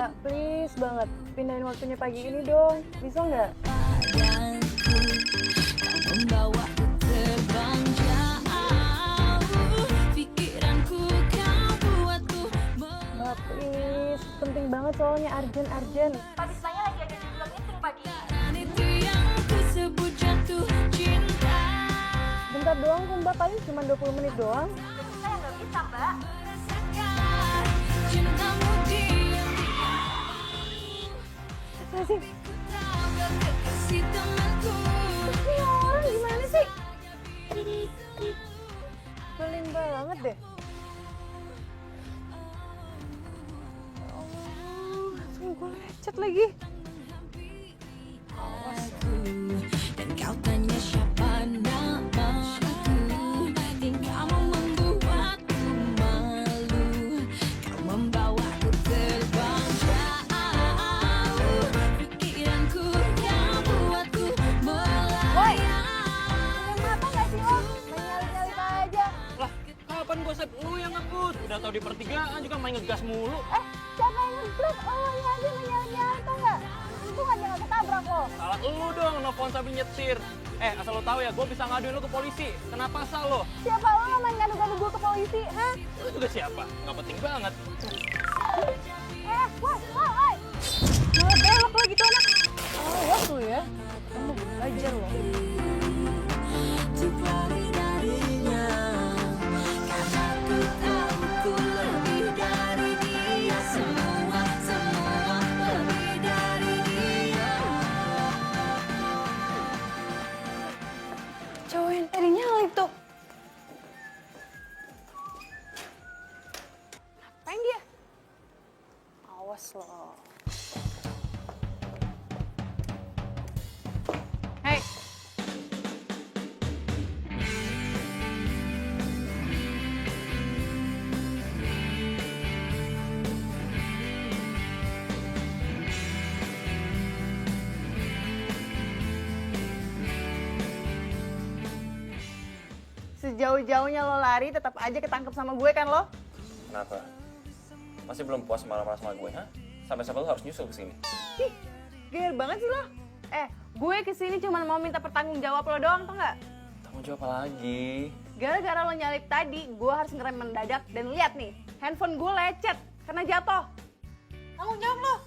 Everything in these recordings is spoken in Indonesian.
Mbak, please banget. Pindahin waktunya pagi ini dong. Bisa nggak? Mbak, please. Penting banget soalnya, urgent. Pak Bismanya lagi ada di bulan meeting pagi. Bentar doang kok Mbak, paling cuma 20 menit doang. Saya nggak bisa, Mbak. Apa sih? Ini orang gimana sih? Belin banget deh. Oh, langsung gue lecet lagi. Dan kau tanya siapa namaku, tinggalmu membuatku malu. Kau membawaku terbang jauh, pikiranku yang buatku melayang. Kenapa nggak sih Om? Nyalip-nyalip aja. Lah, kapan gue save lu yang ngebut? Udah tau di pertigaan juga main ngegas mulu. Siapa yang ngeblok? Oh, ini aja menyalip-nyalip tau nggak? Untung aja nggak ketabrak loh. Salah lu dong, nelfon sambil nyetir. Asal lo tahu ya, gue bisa ngaduin lu ke polisi. Kenapa asal lo? Siapa lo main ngadu-ngadu gue ke polisi, ha? Lu juga siapa? Nggak penting banget. Woi. Malah belok lo gitu anak. Awas lu ya. Kamu belajar loh. Untuk lari darinya, karena ku tahu ku lebih dari dia. Semua lebih dari dia. Cowok yang tadi nyalip tuh. Ngapain dia? Awas lo. Hei. Sejauh-jauhnya lo lari, tetap aja ketangkep sama gue kan lo? Kenapa? Masih belum puas marah-marah sama gue, ha? Sampai-sampai lu harus nyusul ke sini. Ih, gear banget sih lo. Gue kesini cuma mau minta pertanggung jawab lo doang, tau nggak? Tanggung jawab apa lagi? Gara-gara lo nyalip tadi, gue harus ngerem mendadak dan lihat nih, handphone gue lecet karena jatuh. Tanggung jawab lo.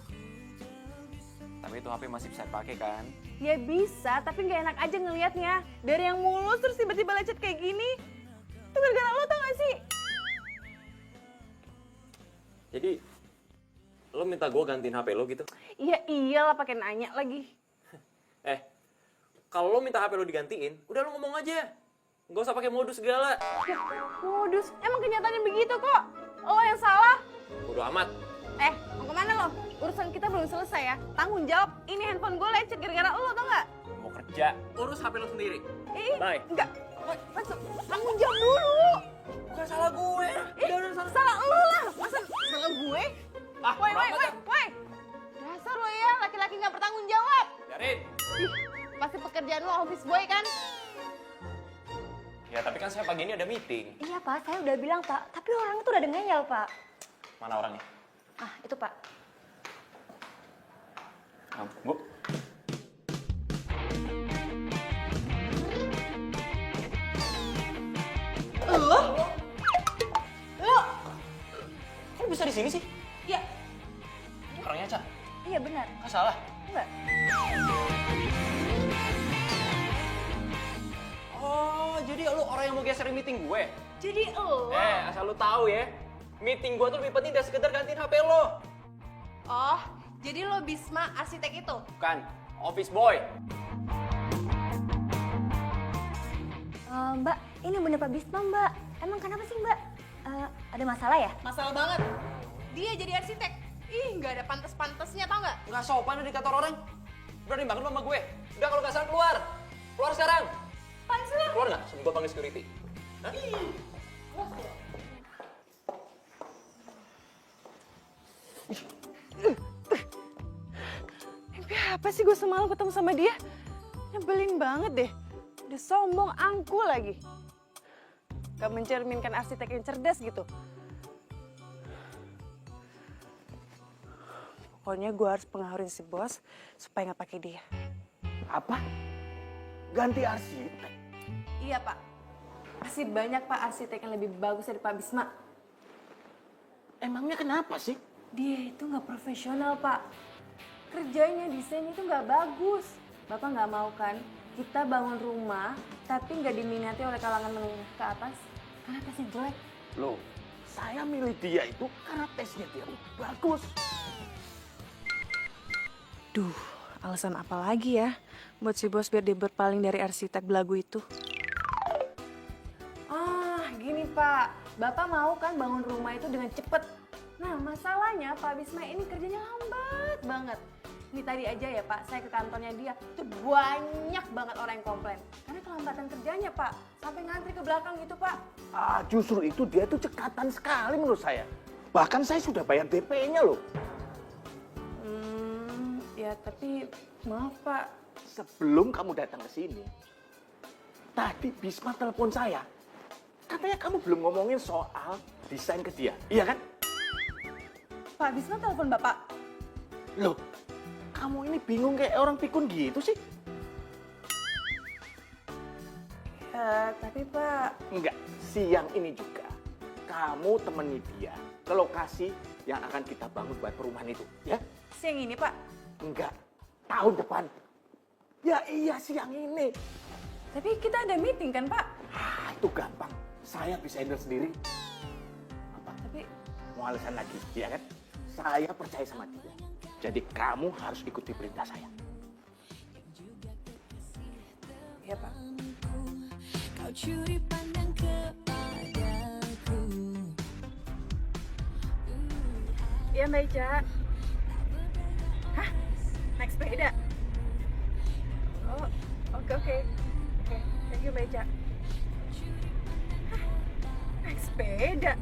Tapi itu HP masih bisa dipakai kan? Ya bisa, tapi nggak enak aja ngelihatnya. Dari yang mulus terus tiba-tiba lecet kayak gini. Itu gara-gara lo tau gak sih? Jadi, lo minta gue gantiin HP lo gitu? Iya iyalah pakai nanya lagi. Kalau lo minta HP lo digantiin, udah lo ngomong aja. Nggak usah pakai modus segala. Modus, emang kenyataannya begitu kok. Lo yang salah. Bodo amat. Mau kemana lo? Urusan kita belum selesai ya. Tanggung jawab, ini handphone gue lecet gara-gara lo tau gak? Mau kerja, urus HP lo sendiri. Bye. Enggak. Masa, tanggung jawab dulu. Bukan salah gue. Salah lo lah. Masa salah gue? Ah, Woi. berapa, Dasar lo ya, laki-laki nggak bertanggung jawab. Biarin. Ih, pasti pekerjaan lo office boy kan? Ya, tapi kan saya pagi ini ada meeting. Iya, Pak. Saya udah bilang, Pak. Tapi orang itu udah ada ngeyel, Pak. Mana orangnya? Ah, itu, Pak. Bu. Lo? Kok bisa di sini sih? Ya, Orangnya, Ca? Iya, benar. Nggak salah. Enggak. Oh, jadi lu orang yang mau geser meeting gue? jadi lo. Asal lu tahu ya, meeting gue tuh lebih penting dari sekedar gantiin HP lo. Oh, jadi lo Bisma arsitek itu? Bukan, office boy. Mbak, ini bener Pak Bisma, Mbak. Emang kenapa sih, Mbak? Ada masalah ya? Masalah banget. Dia jadi arsitek. Ih, nggak ada pantas-pantasnya tau nggak? Nggak sopan di kantor orang. Berani banget lo sama gue. Udah kalau nggak salah keluar. Keluar sekarang. Apaan sih lo? Keluar nggak? Sebelum gue panggil security. Hah? Mimpi apa sih gue semalam ketemu sama dia? Nyebelin banget deh. Udah sombong angku lagi. Gak mencerminkan arsitek yang cerdas gitu. Pokoknya gue harus pengaruhin si bos supaya nggak pakai dia. Apa? Ganti arsitek? Iya pak, masih banyak pak arsitek yang lebih bagus dari Pak Bisma. Emangnya kenapa sih? Dia itu nggak profesional pak. Kerjanya desain itu nggak bagus. Bapak nggak mau kan kita bangun rumah tapi nggak diminati oleh kalangan menengah ke atas karena tesnya jelek. Loh, saya milih dia itu karena tesnya dia bagus. Duh, alasan apa lagi ya buat si bos biar dia berpaling dari arsitek belagu itu? Gini Pak, Bapak mau kan bangun rumah itu dengan cepet. Nah masalahnya Pak Bisma ini kerjanya lambat banget. Ini tadi aja ya Pak, saya ke kantornya dia, tuh banyak banget orang yang komplain. Karena kelambatan kerjanya Pak, sampai ngantri ke belakang gitu Pak. Justru itu dia tuh cekatan sekali menurut saya. Bahkan saya sudah bayar DP-nya loh. Ya tapi maaf Pak. Sebelum kamu datang ke sini, tadi Bisma telepon saya. Katanya kamu belum ngomongin soal desain ke dia, iya kan? Pak Bisma telepon Bapak. Loh, kamu ini bingung kayak orang pikun gitu sih? Tapi Pak... Enggak, siang ini juga kamu temani dia ke lokasi yang akan kita bangun buat perumahan itu, ya? Siang ini Pak. Enggak, tahun depan. Ya iya siang ini. Tapi kita ada meeting kan Pak? Itu gampang, saya bisa handle sendiri. Apa? Tapi... Mau alasan lagi, ya kan? Saya percaya sama dia. Jadi kamu harus ikuti perintah saya. Iya Pak. Kau curi pandang kepadaku. Iya Mbak Ica. Hah? Naik sepeda? Oh, oke. Oke, thank you Mbak Ica. Hah? Naik sepeda?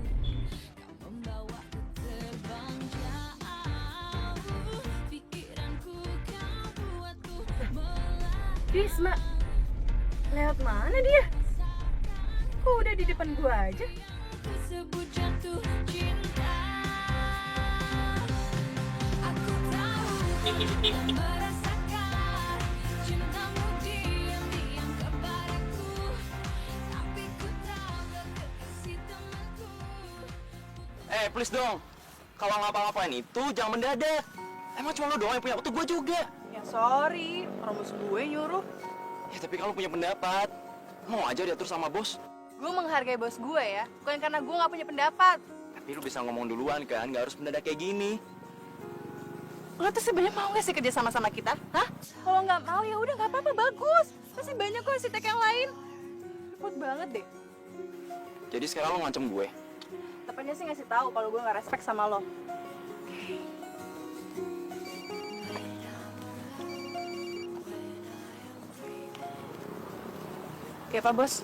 Membawaku terbang jauh. Pikiranku kau buatku Bisma, lewat mana dia? Kok udah di depan gua aja? sebut jatuh cinta. Aku tahu kau merasakan cintamu diam-diam kepadaku. Tapi ku tahu kau kekasih temanku. Please dong. Kalau ngapa-ngapain itu jangan mendadak. Emang cuma lo doang yang punya waktu, gue juga. Ya sorry, orang bos gue nyuruh. Ya tapi kalau punya pendapat, mau aja diatur sama bos. Gue menghargai bos gue ya, bukan karena gue gak punya pendapat. Tapi lu bisa ngomong duluan kan, nggak harus mendadak kayak gini. Lo tuh sebenarnya mau gak sih kerja sama-sama kita? Hah? Kalau nggak mau ya udah nggak apa-apa, bagus. Masih banyak kok arsitek yang lain. Repot banget deh. Jadi sekarang lo ngancem gue. Tepatnya sih ngasih tahu kalau gue nggak respect sama lo. Oke Pak Bos.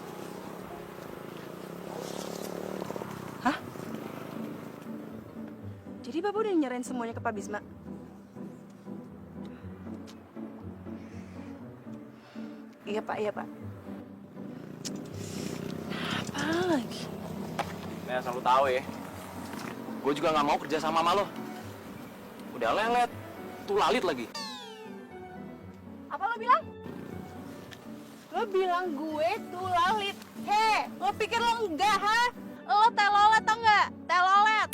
Hah? Jadi Bapak udah nyerahin semuanya ke Pak Bisma? Iya Pak, iya Pak. Apa lagi? Nih asal lu tahu ya, gue juga nggak mau kerja sama lo. Udah lelet, tuh lalit lagi. Apa lo bilang? Lo bilang gue tuh lalit. He, lo pikir lo enggak, ha? Lo telolet atau enggak? Telolet.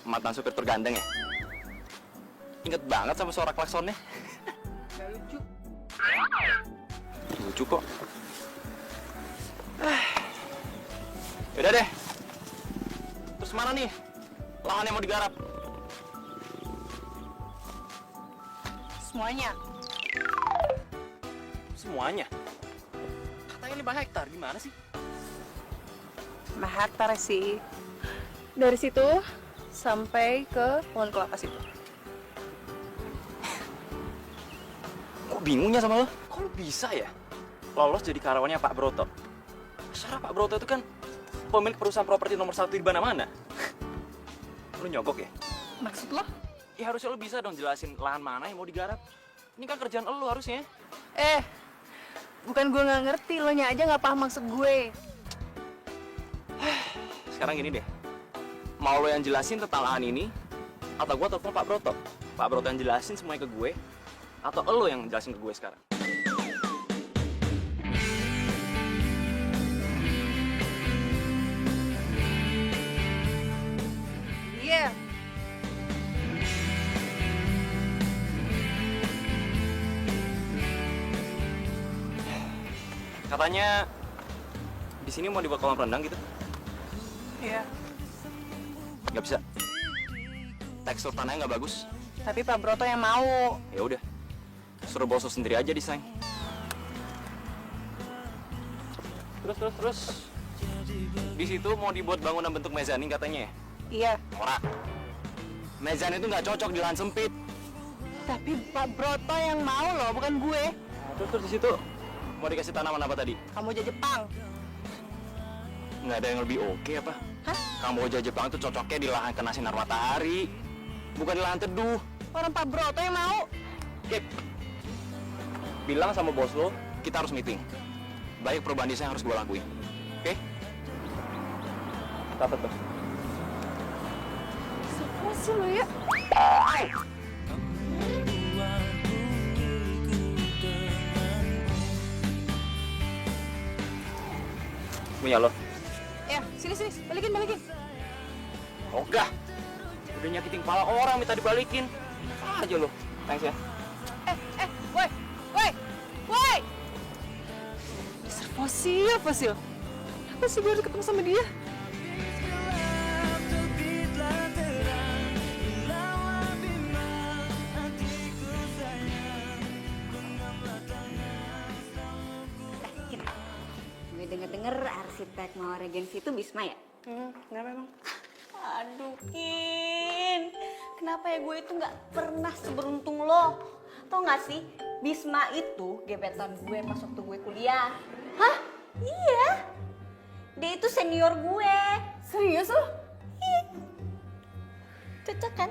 Mantan supir terganteng ya? Ingat banget sama suara klaksonnya. Gak lucu. Lucu kok. Yaudah deh. Terus mana nih lahan yang mau digarap? Semuanya. Semuanya? Katanya 5 hektar, gimana sih? Hektar sih. Dari situ sampai ke pohon kelapa situ. Kok bingungnya sama lo? Kok lo bisa ya lolos jadi karyawannya Pak Broto? Secara Pak Broto itu kan pemilik perusahaan properti nomor 1 di mana-mana. Lo nyogok ya? Maksud lo? Ya harusnya lo bisa dong jelasin lahan mana yang mau digarap. Ini kan kerjaan lo harusnya. Bukan gue nggak ngerti, lo nya aja nggak paham maksud gue. Sekarang gini deh, Mau lo yang jelasin tentang lahan ini, atau gue telepon Pak Broto? Pak Broto yang jelasin semuanya ke gue, atau lo yang jelasin ke gue sekarang? Iya. Katanya di sini mau dibuat kolam renang gitu. Iya. Nggak bisa. Tekstur tanahnya nggak bagus. Tapi Pak Broto yang mau. Ya udah, suruh bos lo sendiri aja desain. Terus. Di situ mau dibuat bangunan bentuk mezanin katanya ya? Iya. Ora. Mezanin itu nggak cocok di lahan sempit. Tapi Pak Broto yang mau loh, bukan gue. Nah, terus di situ mau dikasih tanaman apa tadi? Kamboja Jepang. Nggak ada yang lebih oke apa? Hah? Kamboja Jepang itu cocoknya di lahan kena sinar matahari, bukan di lahan teduh. Orang Pak Broto yang mau. Kip, bilang sama bos lo, kita harus meeting. Baik perubahan desain harus gue lakuin. Oke? Dapat tuh. Siapa sih lo ya? Punya lo. Ya, sini, balikin. Ogah. Udah nyakitin kepala orang minta dibalikin. Aja lo. Thanks ya. Woi! Dasar fosil. Apa sih gue harus ketemu sama dia? Gue denger-denger arsitek Mawar Regency itu Bisma ya? Kenapa emang? Aduh, Kin. Kenapa ya gue itu nggak pernah seberuntung lo? Tau nggak sih, Bisma itu gebetan gue pas waktu gue kuliah. Hah? Iya. Dia itu senior gue. Serius lo? Iya. Cocok kan?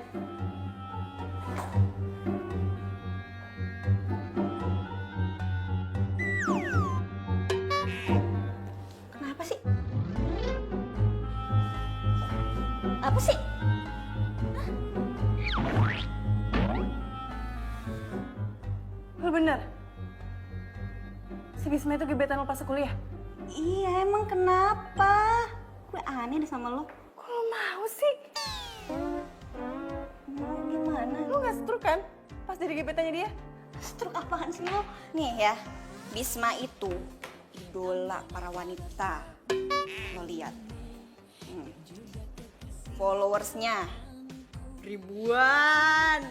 Kenapa sih? Apa sih? Lo bener? Si Bisma itu gebetan lo pas kuliah? Iya, emang kenapa? Gue aneh deh sama lo. Kok lo mau sih? Gimana? Lo gak stroke kan? Pas jadi gebetannya dia? Stroke apaan sih lo? Nih ya, Bisma itu idola para wanita. Lo lihat. Followersnya ribuan.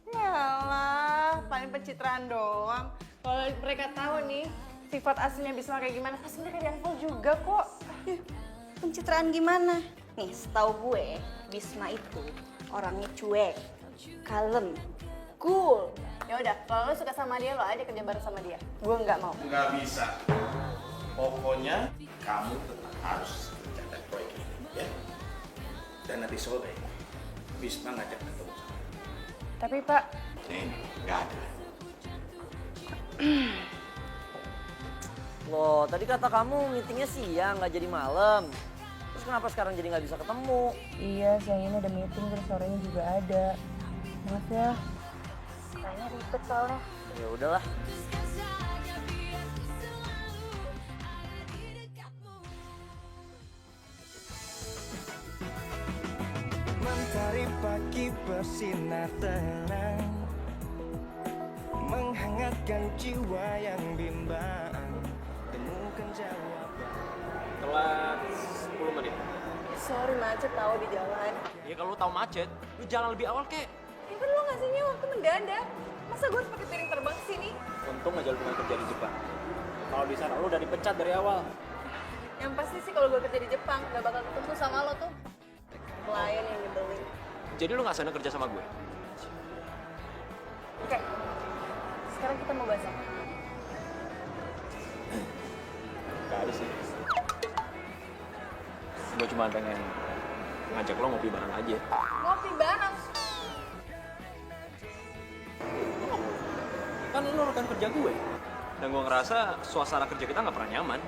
Yalah, paling pencitraan doang. Kalau mereka tahu nih sifat aslinya Bisma kayak gimana, pasti mereka di-unfollow juga kok. Pencitraan gimana? Nih, setahu gue, Bisma itu orangnya cuek, kalem, cool. Ya udah, kalau lo suka sama dia, lo aja kerja bareng sama dia. Gue nggak mau. Nggak bisa. Pokoknya kamu tetap harus mencatat proyek ini, ya. Dan nanti sore, Bisma ngajak ketemu sama. Tapi Pak, Nih, nggak ada. Loh, tadi kata kamu meetingnya siang, nggak jadi malam. Terus kenapa sekarang jadi nggak bisa ketemu? iya siang ini ada meeting, terus sorenya juga ada. Maaf ya. Kayaknya ribet soalnya. Ya udahlah. Mentari pagi bersinar terang, menghangatkan jiwa yang bimbang. Temukan jawaban. Telat 10 menit. Sorry macet tahu di jalan. Ya kalau lu tahu macet, lu jalan lebih awal kek. Ya kan lo ngasihnya waktu mendadak. Masa gue harus pakai piring terbang ke sini? Untung aja lu bukan kerja di Jepang. Kalau di sana lu udah dipecat dari awal. Yang pasti sih kalau gue kerja di Jepang, gak bakal ketemu sama lo tuh. Klien yang nyebelin. Jadi lu nggak sana kerja sama gue? Oke, sekarang kita mau bahas apa? Gak ada sih. Gue cuma pengen ngajak lo ngopi bareng aja. Ngopi bareng. Kan lo rekan kerja gue. Dan gue ngerasa suasana kerja kita nggak pernah nyaman.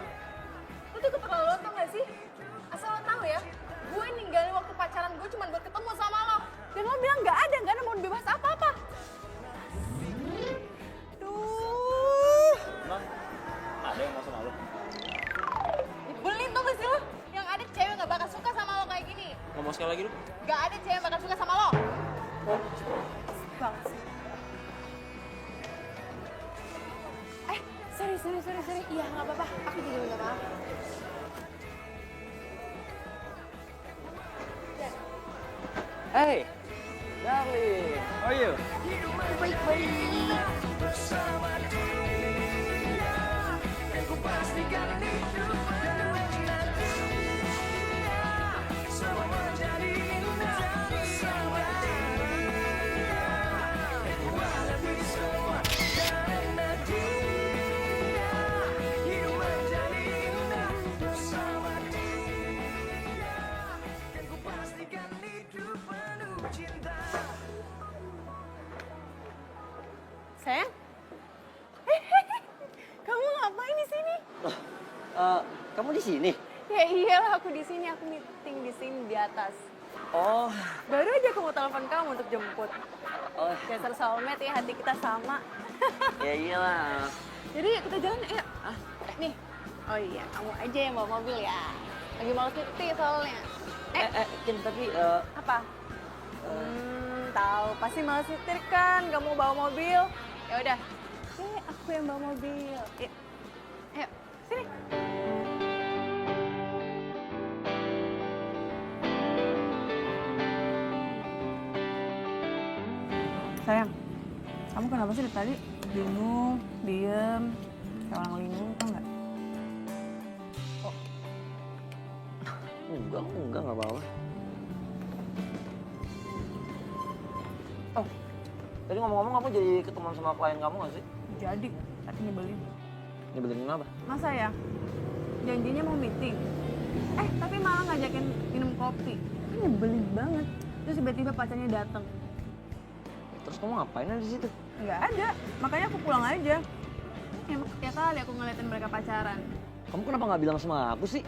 Lo tuh keterlaluan tau gak sih? Asal lo tau ya, gue ninggalin waktu pacaran Mau sekali lagi lu? Gak ada cewek yang bakal suka sama lo. Banget sih. Sorry. Iya, nggak apa-apa. Aku juga minta maaf. Hey, darling, how are you? Sayang? Kamu ngapain di sini? Kamu di sini? Ya iyalah aku di sini, aku meeting di sini di atas. Oh, Baru aja aku mau telepon kamu untuk jemput. oh, Dasar soulmate ya, hati kita sama. ya iyalah. Jadi yuk kita jalan, ayo. Nih. Oh iya, kamu aja yang bawa mobil ya. Lagi males nyetir soalnya. Kin, tapi Apa? Tahu, pasti males nyetir kan, gak mau bawa mobil. Ya udah. Aku yang bawa mobil. Ayo, sini. Sayang, kamu kenapa sih dari tadi bingung, diem, kayak orang linglung, tau nggak? enggak apa-apa. Oh, tadi ngomong-ngomong kamu jadi ketemuan sama klien kamu gak sih? Jadi, tapi nyebelin. Nyebelin kenapa? Masa ya? Janjinya mau meeting. Tapi malah ngajakin minum kopi. Kan nyebelin banget. Terus tiba-tiba pacarnya datang. Terus kamu ngapain di situ? Nggak ada, makanya aku pulang aja. Ya kali aku ngeliatin mereka pacaran. Kamu kenapa nggak bilang sama aku sih?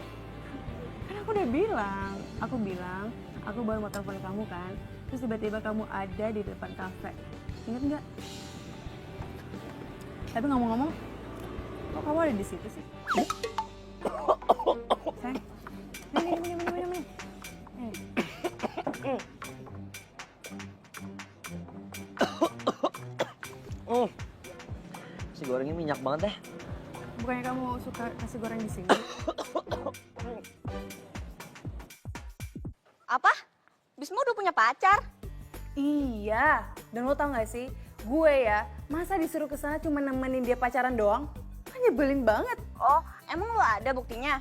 Kan aku udah bilang. Aku bilang, aku baru mau telepon kamu kan. Terus tiba-tiba kamu ada di depan kafe. Ingat nggak? Tapi ngomong-ngomong, kok kamu ada di situ sih? Sayang, minum. Si gorengnya minyak banget deh. Bukannya kamu suka nasi goreng di sini? Apa? Bisma udah punya pacar? Iya, dan lo tau gak sih, gue ya, masa disuruh ke sana cuma nemenin dia pacaran doang? Kan nyebelin banget. Oh, emang lo ada buktinya?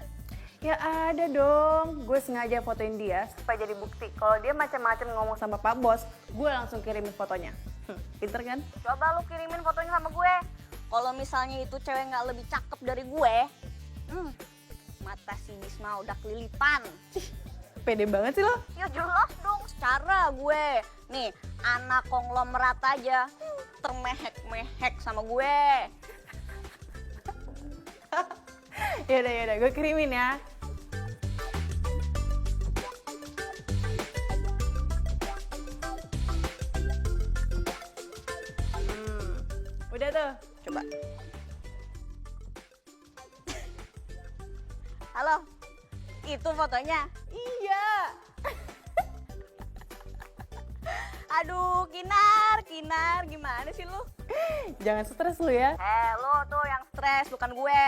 Ya ada dong, gue sengaja fotoin dia supaya jadi bukti. Kalau dia macam-macam ngomong sama Pak Bos, gue langsung kirimin fotonya. Pinter kan? Coba lo kirimin fotonya sama gue. Kalau misalnya itu cewek nggak lebih cakep dari gue, mata si Bisma udah kelilipan. Pede banget sih lo. Ya jelas dong, secara gue. Nih, anak konglomerat aja termehek-mehek sama gue. Yaudah, gue kirimin ya. Udah tuh. Coba. Halo, itu fotonya. Iya. Aduh, Kinar, gimana sih lu? Jangan stres lu ya. Lu tuh yang stres, bukan gue.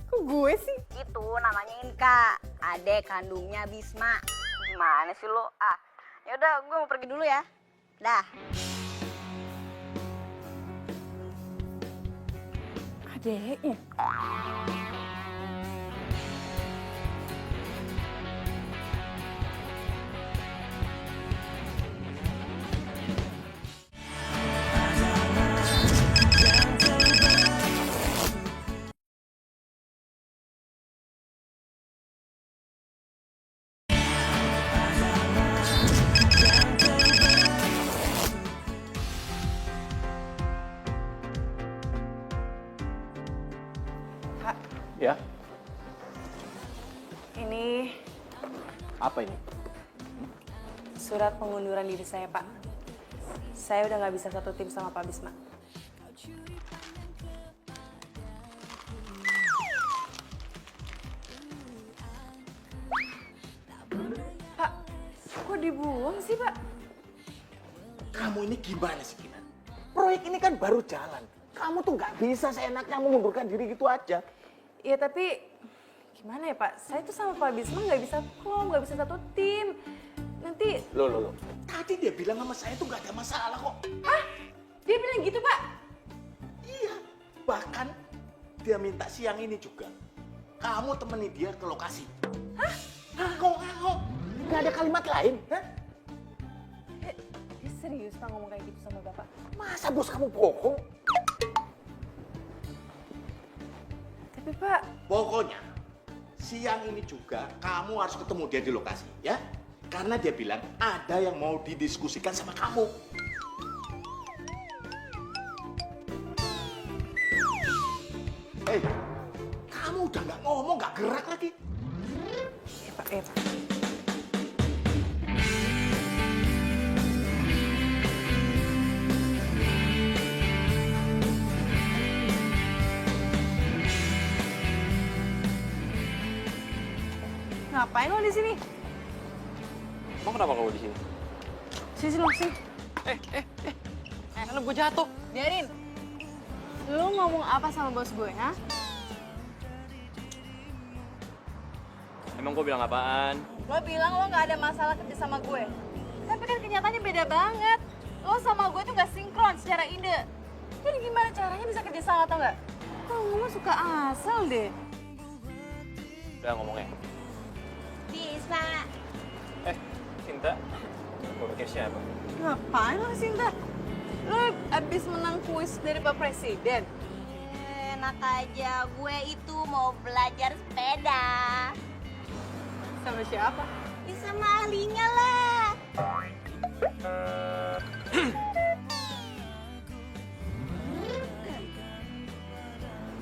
Kok gue sih? Itu namanya Inka, adek kandungnya Bisma. Gimana sih lu? Yaudah, gue mau pergi dulu ya. Dah. Adeknya. Ya, Ini apa ini? surat pengunduran diri saya, Pak. Saya udah nggak bisa satu tim sama Pak Bisma. dibuang sih, Pak? Kamu ini gimana sih, Kinan? Proyek ini kan baru jalan. Kamu tuh nggak bisa seenaknya mengundurkan diri gitu aja. Ya tapi gimana ya Pak? Saya tuh sama Pak Bisma nggak bisa klop, nggak bisa satu tim. Nanti, Loh. Tadi dia bilang sama saya tuh nggak ada masalah kok. hah? Dia bilang gitu Pak? Iya. Bahkan dia minta siang ini juga. Kamu temani dia ke lokasi. Hah? Ngomong. Nggak ada kalimat lain. Hah? Dia serius Pak ngomong kayak gitu sama Bapak? Masa bos kamu bohong? Tapi Pak, Pokoknya siang ini juga kamu harus ketemu dia di lokasi, ya? Karena dia bilang ada yang mau didiskusikan sama kamu. Kamu udah nggak ngomong, nggak gerak lagi. ya Pak, ya Pak. Ngapain lo di sini? Emang kenapa kamu di sini? Sini lo sini. Helm gue jatuh. Biarin. Lu ngomong apa sama bos gue, ha? Emang gue bilang apaan? Lo bilang lo nggak ada masalah kerja sama gue. Tapi kan kenyataannya beda banget. Lo sama gue tuh nggak sinkron secara ide. Jadi gimana caranya bisa kerja sama atau nggak? Kok ngomong suka asal deh. Udah ngomongnya. Bisa. Cinta. Gue pikir siapa? Ngapain lo Sinta? Lo abis menang kuis dari Pak Presiden. Enak aja, gue itu mau belajar sepeda. Sama siapa? Ya sama ahlinya lah.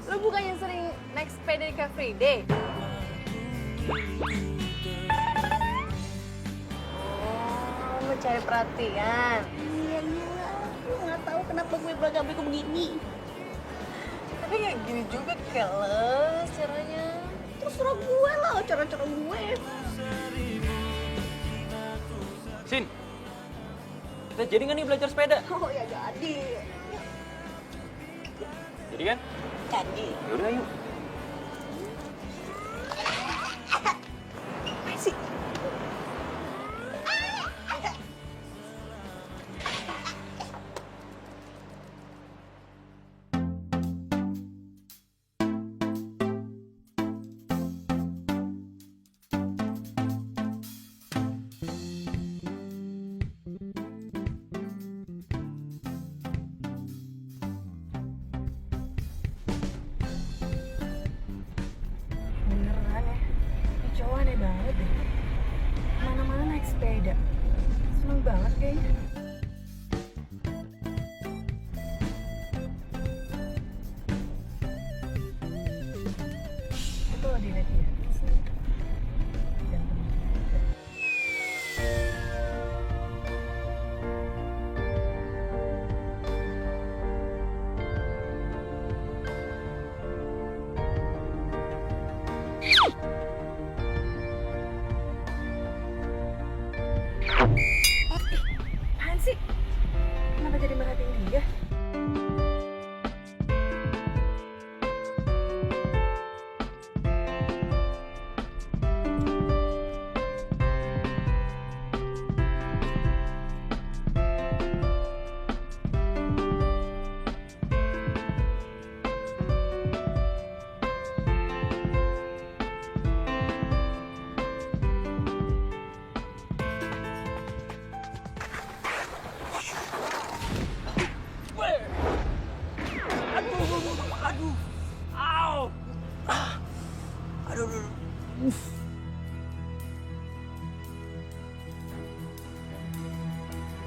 Lo bukannya sering naik sepeda di Car Free Day? Oh, lo cari perhatian. Iya, gue nggak tahu kenapa gue bego begini. Tapi nggak gini juga keles caranya. Terserah gue lah, cara-cara gue. Sin, kita jadi nggak nih belajar sepeda? Oh ya jadi. Jadi kan? Jadi. Yaudah yuk. Sih. Beneran ya, ini cowok aneh banget deh. Mana-mana naik sepeda. Seneng banget kayaknya. Itu loh dilihat dia. Dan apaan sih? Kenapa jadi merhatiin dia?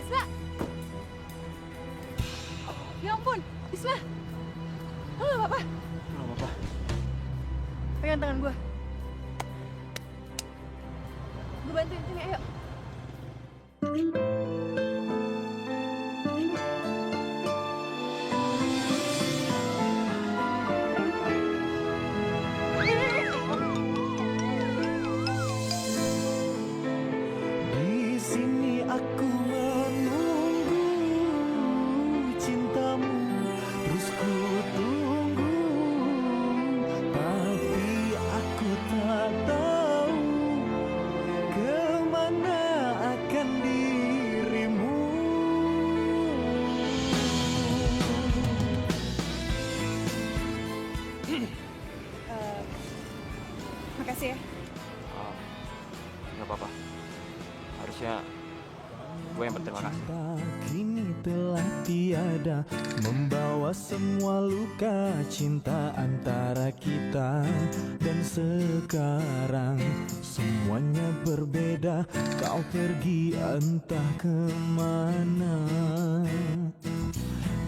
Bisma! Ya ampun, Bisma! Lo gak apa-apa? Nggak apa-apa. Pegang tangan gue. Gue bantuin sini, ayo. Di sini aku menunggu cintamu, terus ku tunggu, tapi aku tak tahu kemana akan dirimu. Makasih ya. Nggak apa-apa. Harusnya gue yang berterima kasih. Kini telah tiada, membawa semua luka cinta antara kita. Dan sekarang semuanya berbeda, kau pergi entah kemana.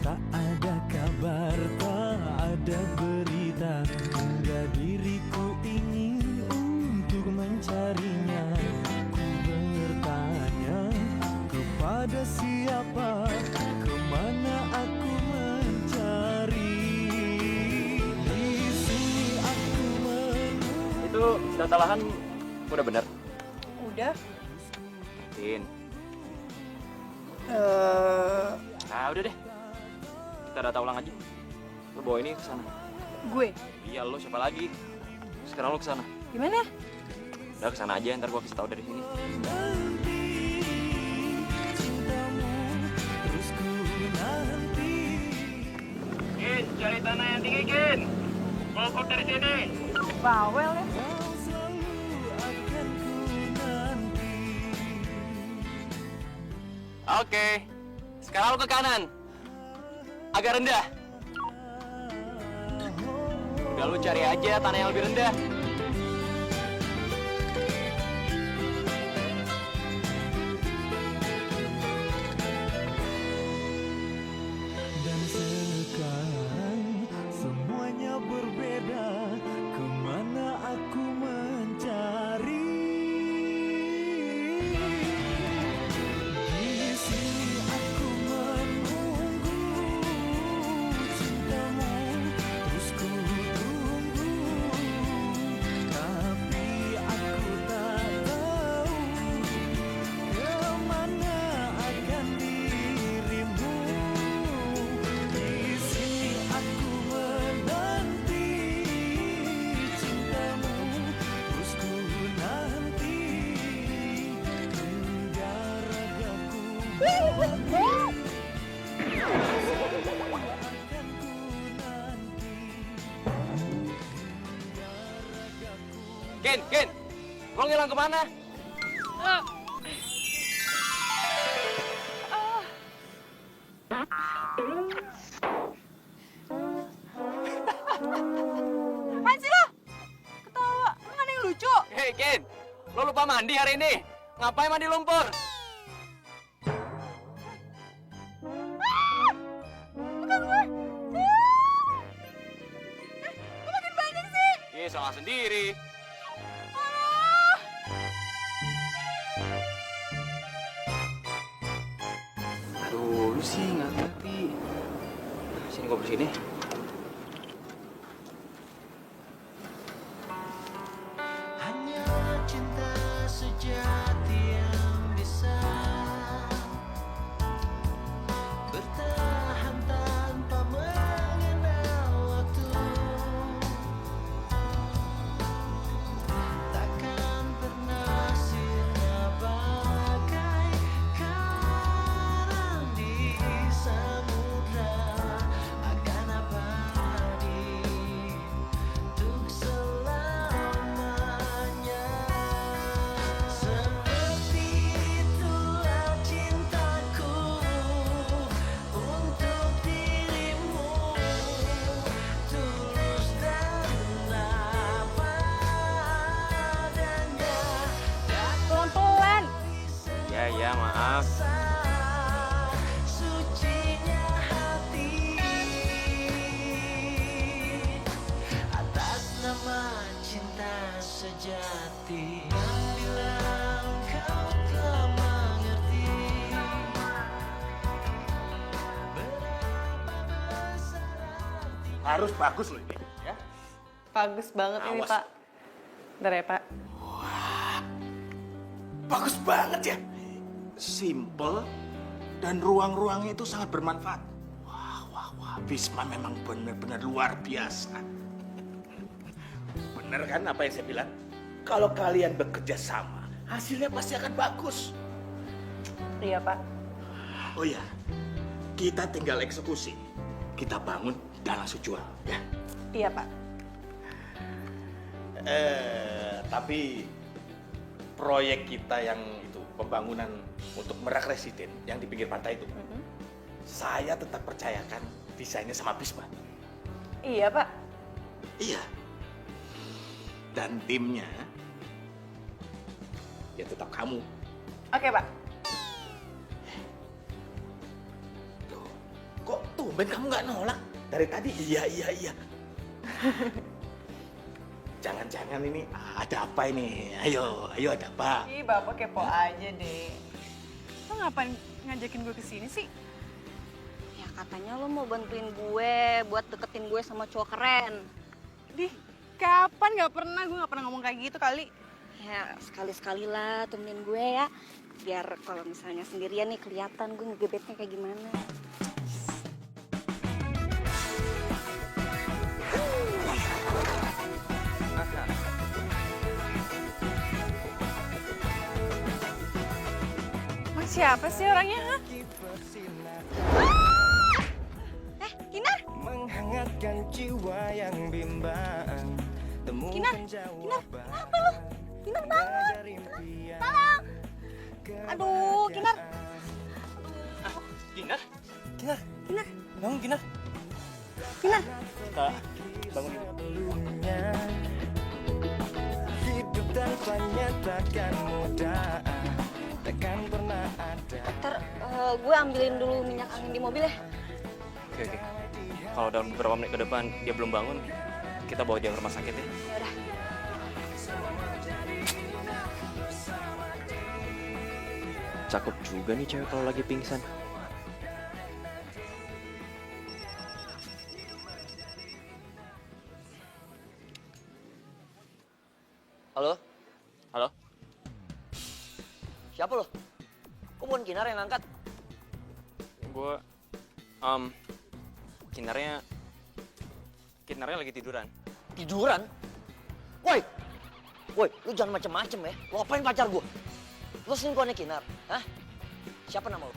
Tak ada kabar, tak ada berita, hingga diriku ingin untuk mencarinya. Ku bertanya kepada siapa, kemana aku mencari. Di sini aku menunggu. Itu data lahan udah bener? Udah. Tin. Nah udah deh. Kita data ulang aja. Lo bawa ini ke sana. Gue. Iya lo siapa lagi? Sekarang lo ke sana. Gimana? Udah ke sana aja, ntar gua kasih tahu dari sini. Nanti cintamu terus ku nanti. Gin, cari tanah yang tinggi, Gin. Kelompok dari sini. Bawel ya. Kau selalu akan ku nanti. Oke. Sekarang lo ke kanan. Agak rendah. Udah lu cari aja tanah yang lebih rendah. Dan sekarang semuanya berbeda, kemana aku mencari. Di sini aku menunggu cintamu, terus ku tunggu, tapi aku tak tahu kemana akan dirimu. Di sini aku menanti cintamu, terus ku nanti hingga ragaku akan ku nanti. Gin, lo ngilang kemana? Apaan sih lo? Ketawa. Emang ada yang lucu? Hei Gin, lo lupa mandi hari ini? Ngapain mandi lumpur? Bukan gue. Kok makin banyak sih? Iya, salah sendiri. Aduh, lu sih nggak ngerti. Sini gue bersini. Hanya cinta sejati yang bisa bertahan tanpa mengenal waktu. Takkan pernah sirna bagai karang di samudra, akan abadi untuk selamanya. Seperti itulah cintaku untuk dirimu, tulus dan apa adanya. Pelan-pelan. Ya, maaf. Sucinya hati atas nama cinta sejati. Bila kau telah mengerti berapa besar arti. Harus bagus loh ini, ya. Bagus banget ini, Awas. Pak. Bentar ya, Pak. Bagus banget ya. simple, dan ruang-ruangnya itu sangat bermanfaat. Wah, Bisma memang benar-benar luar biasa. Bener kan apa yang saya bilang? Kalau kalian bekerja sama, hasilnya pasti akan bagus. Iya, Pak. Oh ya, kita tinggal eksekusi. Kita bangun dan langsung jual, ya. Iya, Pak. Tapi proyek kita yang itu, pembangunan untuk Merak Residen yang di pinggir pantai itu, saya tetap percayakan desainnya sama Bisma. Iya, Pak. Iya. Dan timnya, ya tetap kamu. Oke, Pak. Loh, kok tumben kamu nggak nolak? Dari tadi iya. Jangan-jangan ini ada apa ini? Ayo ada apa? Ih, Bapak kepo aja deh. Lo ngapain ngajakin gue kesini sih? Ya katanya lo mau bantuin gue buat deketin gue sama cowok keren. Dih, kapan nggak pernah? Gue nggak pernah ngomong kayak gitu kali. Ya sekali-sekali lah temenin gue ya. Biar kalau misalnya sendirian nih kelihatan gue ngegebetnya kayak gimana. Mas siapa sih orangnya? Ha? Kinar! Menghangatkan jiwa yang bimbang. Kinar! Kenapa lo? Kinar bangun! Tolong! Aduh, Kinar! Kinar? Kinar! Bangun, Kinar. Kinar! Kak, bangun. Hidup tanpanya takkan mudah, takkan pernah ada. Ntar gue ambilin dulu minyak angin di mobil ya. Oke. Kalau dalam beberapa menit ke depan dia belum bangun, kita bawa dia ke rumah sakit ya. Yaudah. Cakep juga nih cewek kalau lagi pingsan. Halo? Halo? Siapa lo? Kok bukan Kinar yang ngangkat? Gue, Kinarnya lagi tiduran. Tiduran? Woi! Woi, lu jangan macem-macem ya. Lu apain pacar gua? Lu selingkuhannya Kinar? Hah? Siapa nama lu?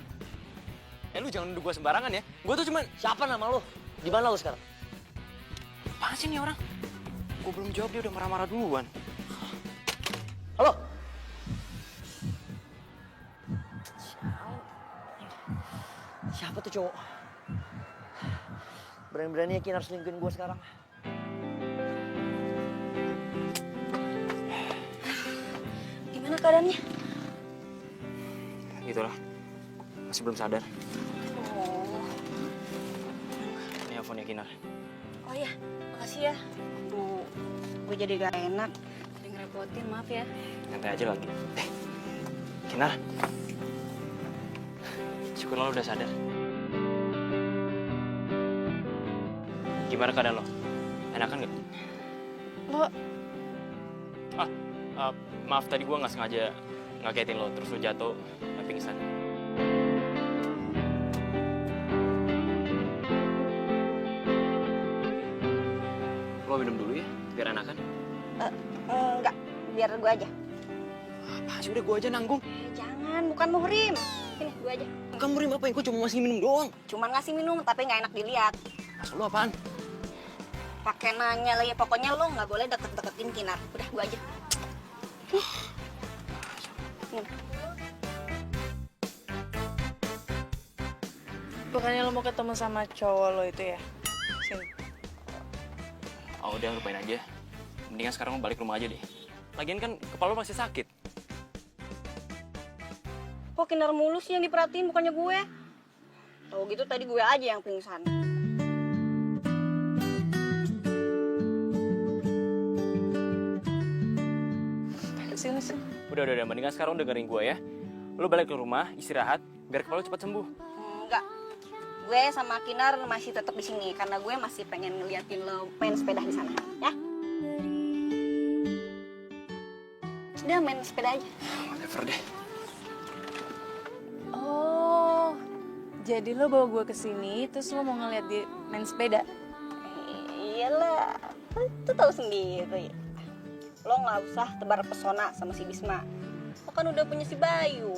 Lu jangan nuduh gue sembarangan ya. Gue tuh cuman... Siapa nama lu? Di mana lu sekarang? Apaan sih nih orang? Gue belum jawab dia udah marah-marah duluan. Halo? Siapa tuh cowok? Berani-beraninya Kinar selingkuhin gue sekarang. Gimana keadaannya? Gitulah. Masih belum sadar. Oh, Ini handphonenya Kinar. oh iya, makasih ya. Aduh, gue jadi gak enak. Jadi ngerepotin, maaf ya. Nyantai aja lagi. Kinar. Syukurlah lo udah sadar. Gimana keadaan lo? Enakan nggak? Lo Maaf tadi gue nggak sengaja ngagetin lo, terus lo jatuh, pingsan. Lo minum dulu ya, biar enakan. Enggak, biar gue aja. Apa sih, udah gue aja nanggung. Jangan, bukan muhrim. Sini, gue aja. Kamu rim apa ya? Gue cuma masih minum doang. Cuman ngasih minum, tapi nggak enak dilihat. Maksud lo apaan? Pakai nanya lagi, pokoknya lo nggak boleh deket-deketin Kinar. Udah, gue aja. bukannya lo mau ketemu sama cowok lo itu ya? Sini. Oh udah, lupain aja. Mendingan sekarang lo balik rumah aja deh. Lagian kan kepala lo masih sakit. Kok Kinar mulu sih yang diperhatiin, bukannya gue? Tahu gitu tadi gue aja yang pingsan. Sini, sini. Udah, mendingan sekarang dengerin gue ya. Lo balik ke rumah, istirahat, biar kepala lo cepat sembuh. Enggak. Gue sama Kinar masih tetap di sini karena gue masih pengen ngeliatin lo main sepeda di sana, ya? Udah main sepeda aja. Whatever deh. Jadi lo bawa gue kesini, terus lo mau ngeliat dia main sepeda? Iyalah, lo tahu sendiri. Lo nggak usah tebar pesona sama si Bisma. Lo kan udah punya si Bayu.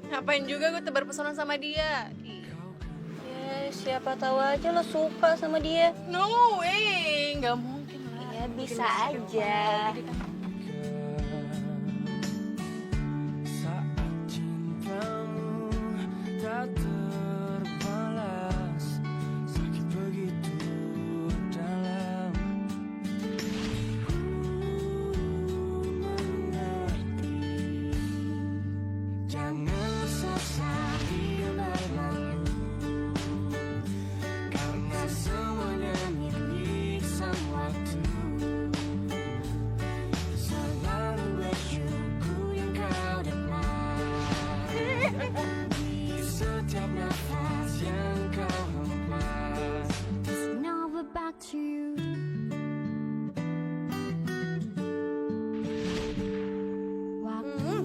Ngapain juga gue tebar pesona sama dia? Ya siapa tahu aja lo suka sama dia. No way, nggak mungkin lah. Ya bisa aja. Saat cintamu tak terbalas, sakit begitu dalam. Mengerti, jangan sesali lalu, karena semuanya milik waktu. Selalu bersyukur yang kau dapat di setiap nafas yang kau hempas. Now we're back to you. Waktu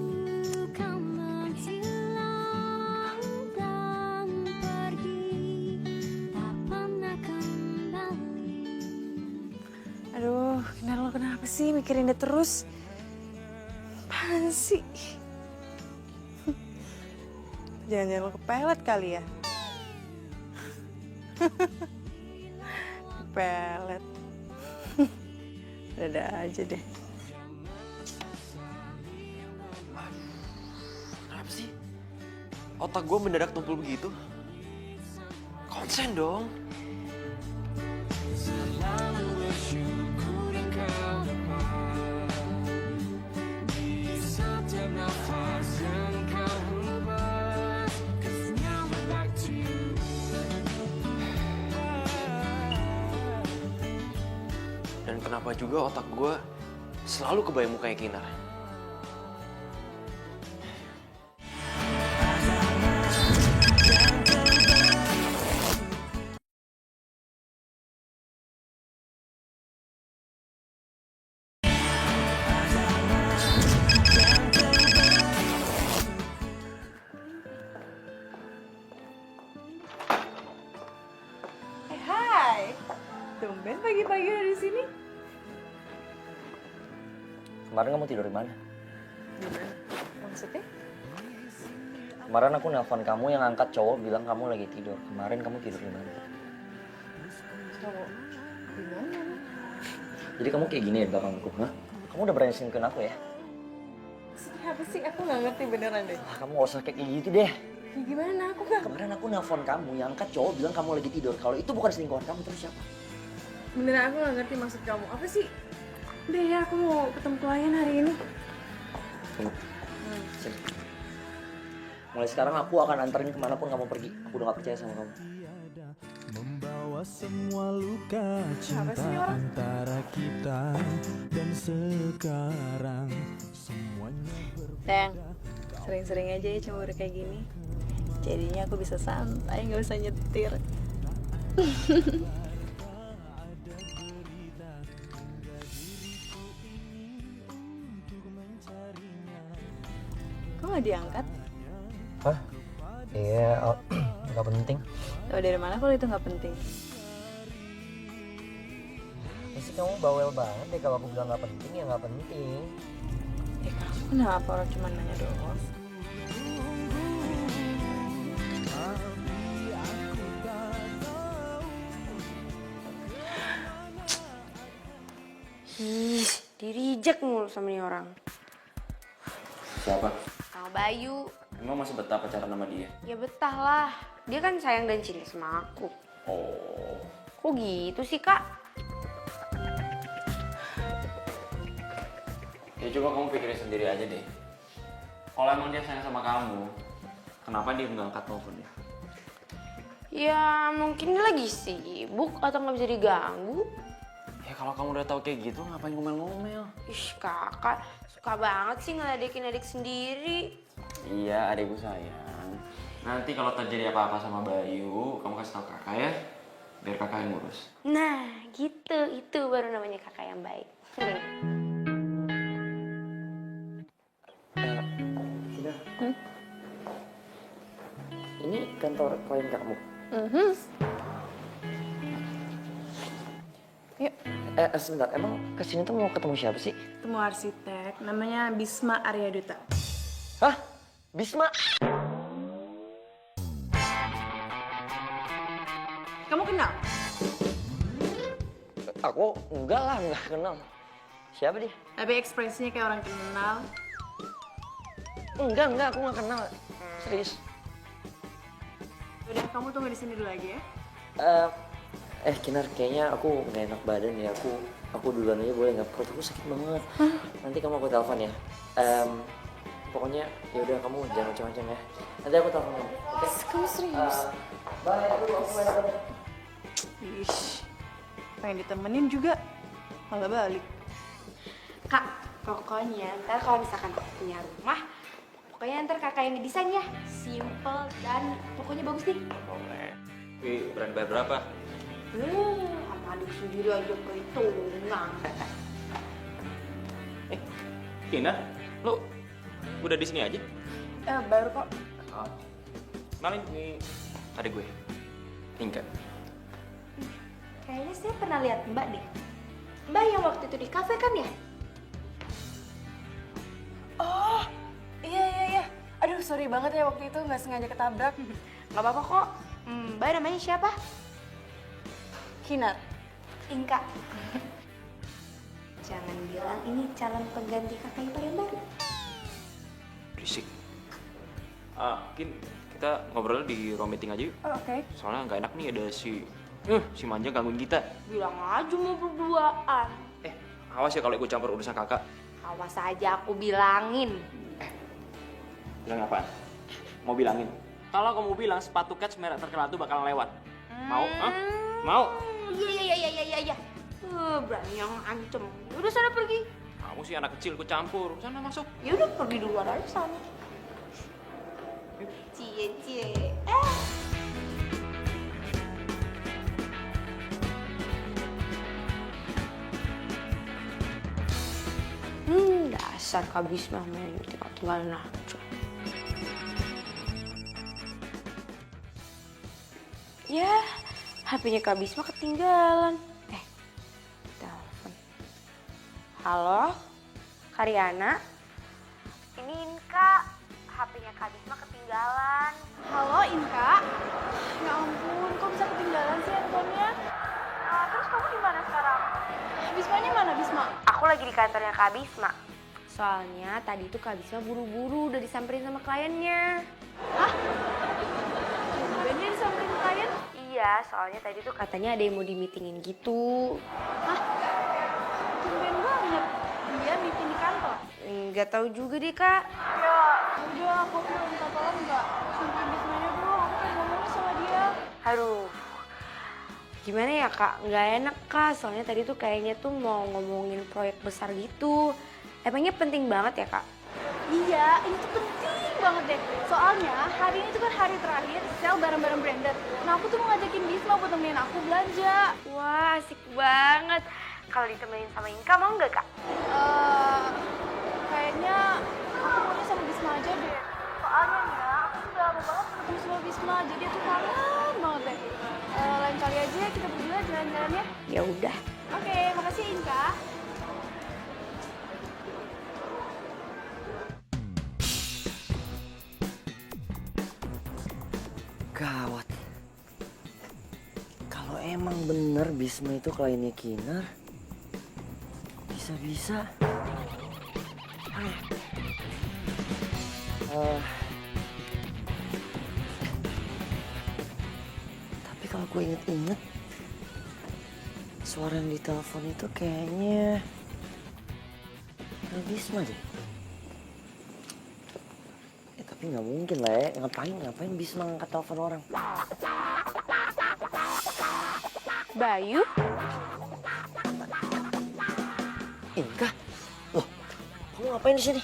kau menghilang dan pergi, tak pernah kembali. Aduh, Kinar lo kenapa sih mikirin dia terus? Apaan sih? Jangan-jangan lo kepelet kali ya? Kepelet. Ada aja deh. Kenapa sih? Otak gue mendadak tumpul begitu? Konsen dong. Selalu bersyukur yang kau dapat di setiap nafas yang kau hempas. 'Cause now we're back to you. Dan kenapa juga otak gue selalu kebayang mukanya Kinar? Hai, tumben pagi-pagi udah di sini. Kemarin kamu tidur di mana? Gimana? Maksudnya? Kemarin aku nelpon kamu yang angkat cowok bilang kamu lagi tidur. Kemarin kamu tidur di mana? Cowok? Gimana? Jadi kamu kayak gini ya belakangku, hah? Kamu udah berani selingkuhin aku ya? Maksudnya apa sih? Aku nggak ngerti beneran deh. Ah, kamu gak usah kayak gitu deh. Ya gimana? Aku nggak. Kemarin aku nelpon kamu yang angkat cowok bilang kamu lagi tidur. Kalau itu bukan selingkuhan kamu, terus siapa? Beneran aku nggak ngerti maksud kamu. Apa sih? Udah ya, aku mau ketemu klien hari ini. Tunggu. Sini. Mulai sekarang aku akan anterin kemanapun kamu pergi. Aku udah gak percaya sama kamu. Membawa semua luka Siapa cinta sih ini orang? antara kita dan sekarang semuanya Sayang, sering-sering aja ya cemburu kayak gini. Jadinya aku bisa santai, nggak usah nyetir. Kok nggak diangkat? Hah? Iya, gak penting. Tahu dari mana kalau itu nggak penting? Pasti kamu bawel banget deh kalau aku bilang gak penting ya gak penting. Kamu kenapa orang cuma nanya doang? Ih, di-reject mulu sama nih orang. Siapa? Sama Bayu. Emang masih betah pacaran sama dia? Ya betah lah. Dia kan sayang dan cinta sama aku. Oh. Kok gitu sih, Kak? Ya coba kamu pikirin sendiri aja deh. Kalau emang dia sayang sama kamu, kenapa dia nggak angkat teleponnya? Ya mungkin dia lagi sibuk atau nggak bisa diganggu. Ya kalau kamu udah tahu kayak gitu, ngapain ngomel-ngomel? Ih, kakak suka banget sih ngeledekin adik sendiri. Iya, adikku sayang. Nanti kalau terjadi apa-apa sama Bayu, kamu kasih tahu kakak ya, biar kakak yang ngurus. Nah, gitu. Itu baru namanya kakak yang baik. Ini kantor klien kamu? Yuk. Sebentar, emang kesini tuh mau ketemu siapa sih? Temu arsitek, namanya Bisma Aryaduta. Hah? Bisma? Kamu kenal? Aku enggak lah, enggak kenal. Siapa dia? Tapi ekspresinya kayak orang kenal. Enggak, aku nggak kenal. Serius. Udah, kamu tunggu di sini dulu aja ya. Kinar, kayaknya aku nggak enak badan ya. Aku duluan aja boleh nggak? Perut aku sakit banget. Nanti kamu aku telepon ya. Pokoknya yaudah kamu jangan macam-macam ya. Nanti aku telepon kamu. Oke? Kamu serius? Bye, aku telepon. Ish, pengen ditemenin juga, malah balik. Kak, pokoknya ntar kalau misalkan aku punya rumah, pokoknya ntar kakak yang ngedesain ya. Simple dan pokoknya bagus deh. Boleh. Wih, berani bayar berapa? Sama adik sendiri aja perhitungan. Kinar, lo udah di sini aja? Baru kok. Oh. Kenalin, ini adik gue, Inka. Kayaknya saya pernah lihat Mbak deh. Mbak yang waktu itu di kafe kan ya? Oh, iya. Aduh, sorry banget ya waktu itu nggak sengaja ketabrak. Gak apa-apa kok. Mbak namanya siapa? Kinar. Inka. Jangan bilang ini calon pengganti kakak ipar yang baru. Berisik. Kin, kita ngobrol di ruang meeting aja yuk. Oh, oke. Soalnya nggak enak nih ada si Manja gangguin kita. Bilang aja mau berduaan. Awas ya kalau ikut campur urusan kakak. Awas aja aku bilangin. Bilang apaan? Mau bilangin? Kalau kamu bilang sepatu Keds merek terkenal itu bakal lewat. Mau? Hah? Mau? Iya. Berani yang ancem. Udah sana pergi. Kamu sih anak kecil ikut campur. Sana masuk. Ya udah pergi duluan aja sana. Cie. Dasar Kak Bisma main tinggal-tinggalin aja. Ya, HP-nya Kak Bisma ketinggalan. Telepon. Halo, Karyana? Ini Inka, HP-nya Kak Bisma ketinggalan. Halo, Inka. Ya ampun, kok bisa ketinggalan sih handphonenya? Terus kamu di mana sekarang? Bismanya mana, Bisma? Aku lagi di kantornya Kak Bisma. Soalnya tadi tuh Kak Bisma buru-buru udah disamperin sama kliennya. Hah? Benernya disamperin klien? Iya, soalnya tadi tuh katanya ada yang mau di-meetingin gitu. Hah? Tumben banget. Dia meeting di kantor. Nggak tahu juga deh, Kak. Ya, udah aku mau minta tolong nggak? Samperin Bismanya dong, aku pengen ngomongnya sama dia. Aduh, gimana ya, Kak? Nggak enak, Kak. Soalnya tadi tuh kayaknya tuh mau ngomongin proyek besar gitu. Emangnya penting banget ya, Kak? Iya, ini tuh penting banget deh. Soalnya hari ini tuh kan hari terakhir sale barang-barang branded. Nah, aku tuh mau ngajakin Bisma buat temenin aku belanja. Wah, asik banget. Kalau ditemenin sama Inka mau nggak, Kak? Kayaknya aku maunya sama Bisma aja deh. Soalnya nih ya, aku udah lama banget ketemu sama Bisma, jadi aku kangen banget deh. Lain kali aja kita berdua jalan-jalan ya. Ya udah. Oke, makasih Inka. Gawat. Kalau emang bener Bisma itu kliennya Kinar, bisa-bisa. Tapi kalau gue inget-inget, suara yang ditelepon itu kayaknya Bisma deh. Tapi nggak mungkin lah ya, ngapain Bisma ngangkat telepon orang? Bayu? Inka? Loh, kamu ngapain di sini?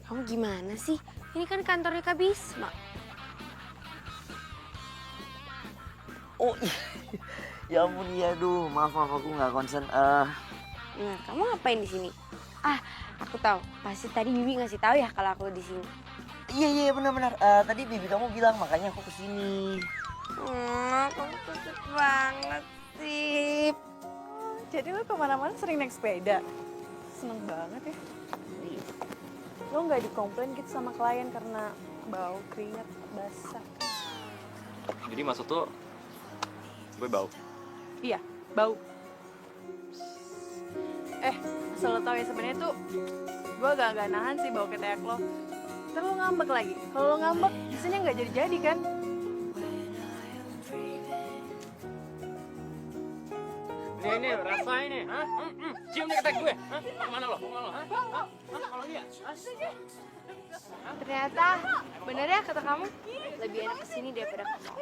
Kamu gimana sih? Ini kan kantornya Kak Bisma. Oh iya, ya ampun iya, aduh maaf aku nggak konsen. Nah, kamu ngapain di sini? Aku tahu. Pasti tadi Bibi ngasih tahu ya kalau aku di sini. Iya benar-benar. Tadi bibi kamu bilang makanya aku kesini. Kamu cute banget sih. Jadi lo kemana-mana sering naik sepeda? Seneng banget ya. Lo nggak dikomplain gitu sama klien karena bau keringat basah? Jadi maksud tuh gue bau. Iya, bau. Asal lo tau ya sebenarnya tuh gue agak nahan sih bau ketek lo. Ntar lo ngambek lagi. Kalau lo ngambek, biasanya nggak jadi-jadi kan? Ini rasain nih, hah? Cium nih ketek gue, hah? Kemana lo? Hah? Kalau iya, Ternyata bener ya kata kamu, lebih enak kesini daripada ke mall.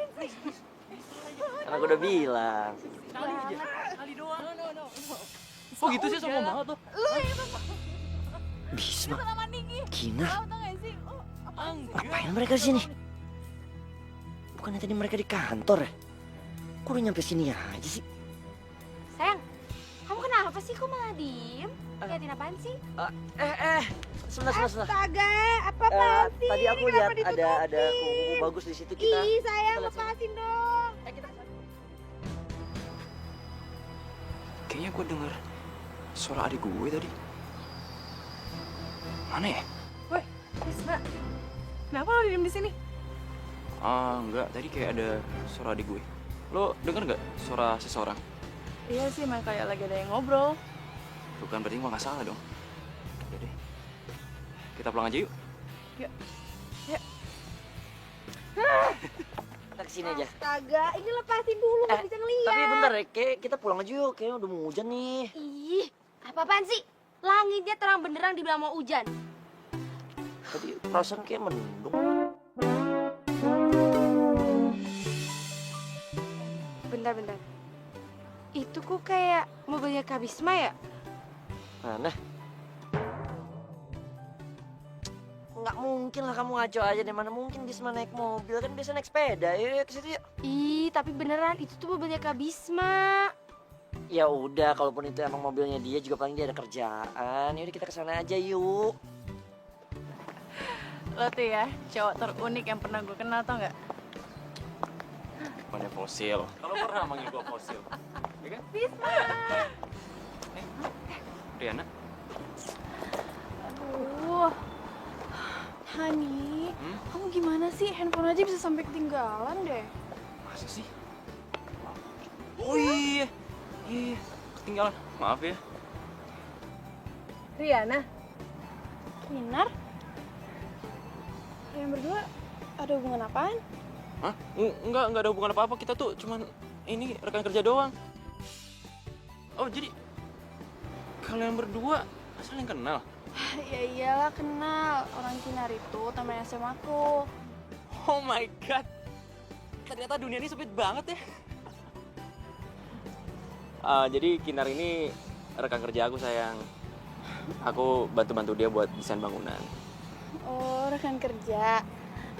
Kan aku udah bilang. kali doang. Kok gitu sih sombong banget tuh? Bisma, Kinar, Enggak. ngapain mereka di sini? Bukannya tadi mereka di kantor ya? Kok udah nyampe sini aja sih? Sayang, kamu kenapa sih? Kok malah diem? Liatin apaan sih? Sebentar. Astaga, apa-apaan sih? Tadi aku Ini lihat kenapa ada ditutupin? kuku bagus di situ kita. Ih, sayang, kita lihat lepasin dong. Kayaknya gue denger suara adik gue tadi. Mana ya? Woi, Bisma. Kenapa lo diem di sini? Enggak. Tadi kayak ada suara adik gue. Lo denger nggak suara seseorang? Iya sih, emang kayak lagi ada yang ngobrol. Bukan berarti gue nggak salah dong. Udah deh. Kita pulang aja yuk. Yuk. Kita kesini aja. Astaga, ini lepasin dulu, nggak bisa ngeliat. Tapi bentar ya, kayak kita pulang aja yuk. Kayaknya udah mau hujan nih. Ih, apa-apaan sih? Langitnya terang benderang dibilang mau hujan. Tadi perasaan kayak mendung. Bentar. Itu kok kayak mobilnya Kak Bisma ya? Mana? Nggak mungkin lah kamu ngaco aja deh. Mana mungkin Bisma naik mobil, kan biasa naik sepeda. Yuk ke situ yuk. Ih, tapi beneran itu tuh mobilnya Kak Bisma. Ya udah, kalaupun itu emang mobilnya dia juga paling dia ada kerjaan. Yaudah kita kesana aja yuk. Lo tuh ya, cowok terunik yang pernah gue kenal, tau nggak? Bukannya fosil. Kalau pernah manggil gue fosil. Ya kan? Bisma! Riana? Aduh, Hani, kamu gimana sih? Handphone aja bisa sampai ketinggalan deh. Masa sih? Oh iya. Iya, ketinggalan. Maaf ya. Riana? Kinar? Kalian berdua ada hubungan apaan? Hah? Enggak ada hubungan apa-apa. Kita tuh cuman ini rekan kerja doang. Oh, jadi kalian berdua saling kenal? Ya iyalah kenal, orang Kinar itu temen SMA aku. Oh my god. Ternyata dunia ini sempit banget ya. Jadi Kinar ini rekan kerja aku, sayang. Aku bantu-bantu dia buat desain bangunan. Oh, rekan kerja.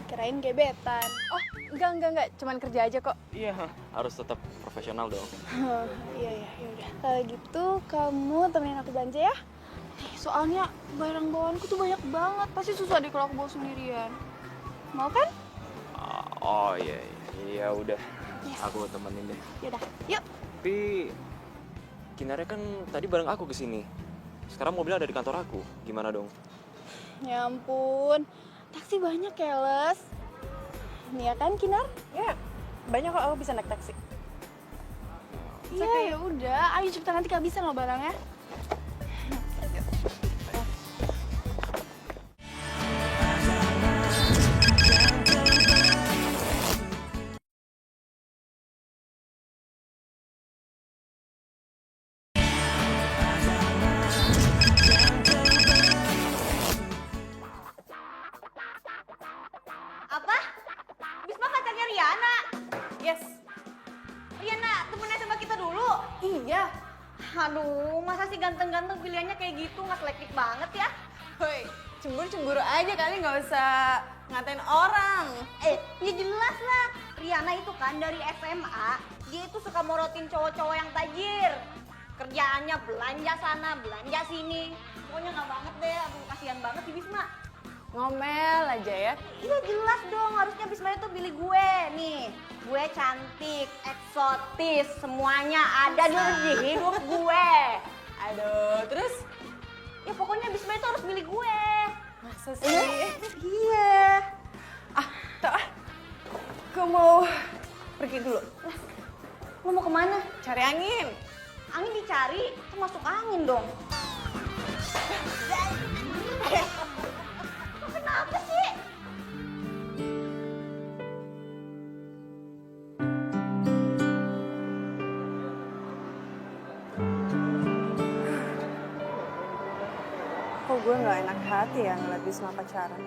Kirain gebetan. Oh, enggak. Cuman kerja aja kok. Iya, harus tetap profesional dong. Iya, yaudah. Kalau gitu, kamu temenin aku belanja ya? Soalnya barang bawaanku tuh banyak banget. Pasti susah deh kalau aku bawa sendirian. Mau kan? Oh iya udah. Aku temenin deh. Yaudah, yuk. Tapi Kinarnya kan tadi bareng aku kesini. Sekarang mobilnya ada di kantor aku. Gimana dong? Ya ampun, taksi banyak ya, Les. Nih ya kan, Kinar? Ya, banyak kok aku bisa naik taksi. Iya, ya udah. Ayo cepetan, nanti kehabisan loh barangnya. Apa? Bisma pacarnya Riana? Yes. Riana temennya sama kita dulu? Iya. Aduh, masa sih ganteng-ganteng pilihannya kayak gitu, nggak selektif banget ya? Woi, cemburu-cemburu aja kali, nggak usah ngatain orang. Ya jelas lah. Riana itu kan dari SMA, dia itu suka morotin cowok-cowok yang tajir. Kerjaannya belanja sana, belanja sini. Pokoknya nggak banget deh, aduh kasihan banget si Bisma. Ngomel aja ya. Iya jelas dong, harusnya Bisma itu pilih gue nih. Gue cantik, eksotis, semuanya ada di hidup gue. Aduh, terus Ya pokoknya Bisma itu harus milih gue. masa sih? Iya. Tuh, gue mau pergi dulu. Lo mau kemana? Cari angin. Angin dicari, itu masuk angin dong. Lo kenapa sih? Kok gue gak enak hati ya ngeliat Bisma pacaran?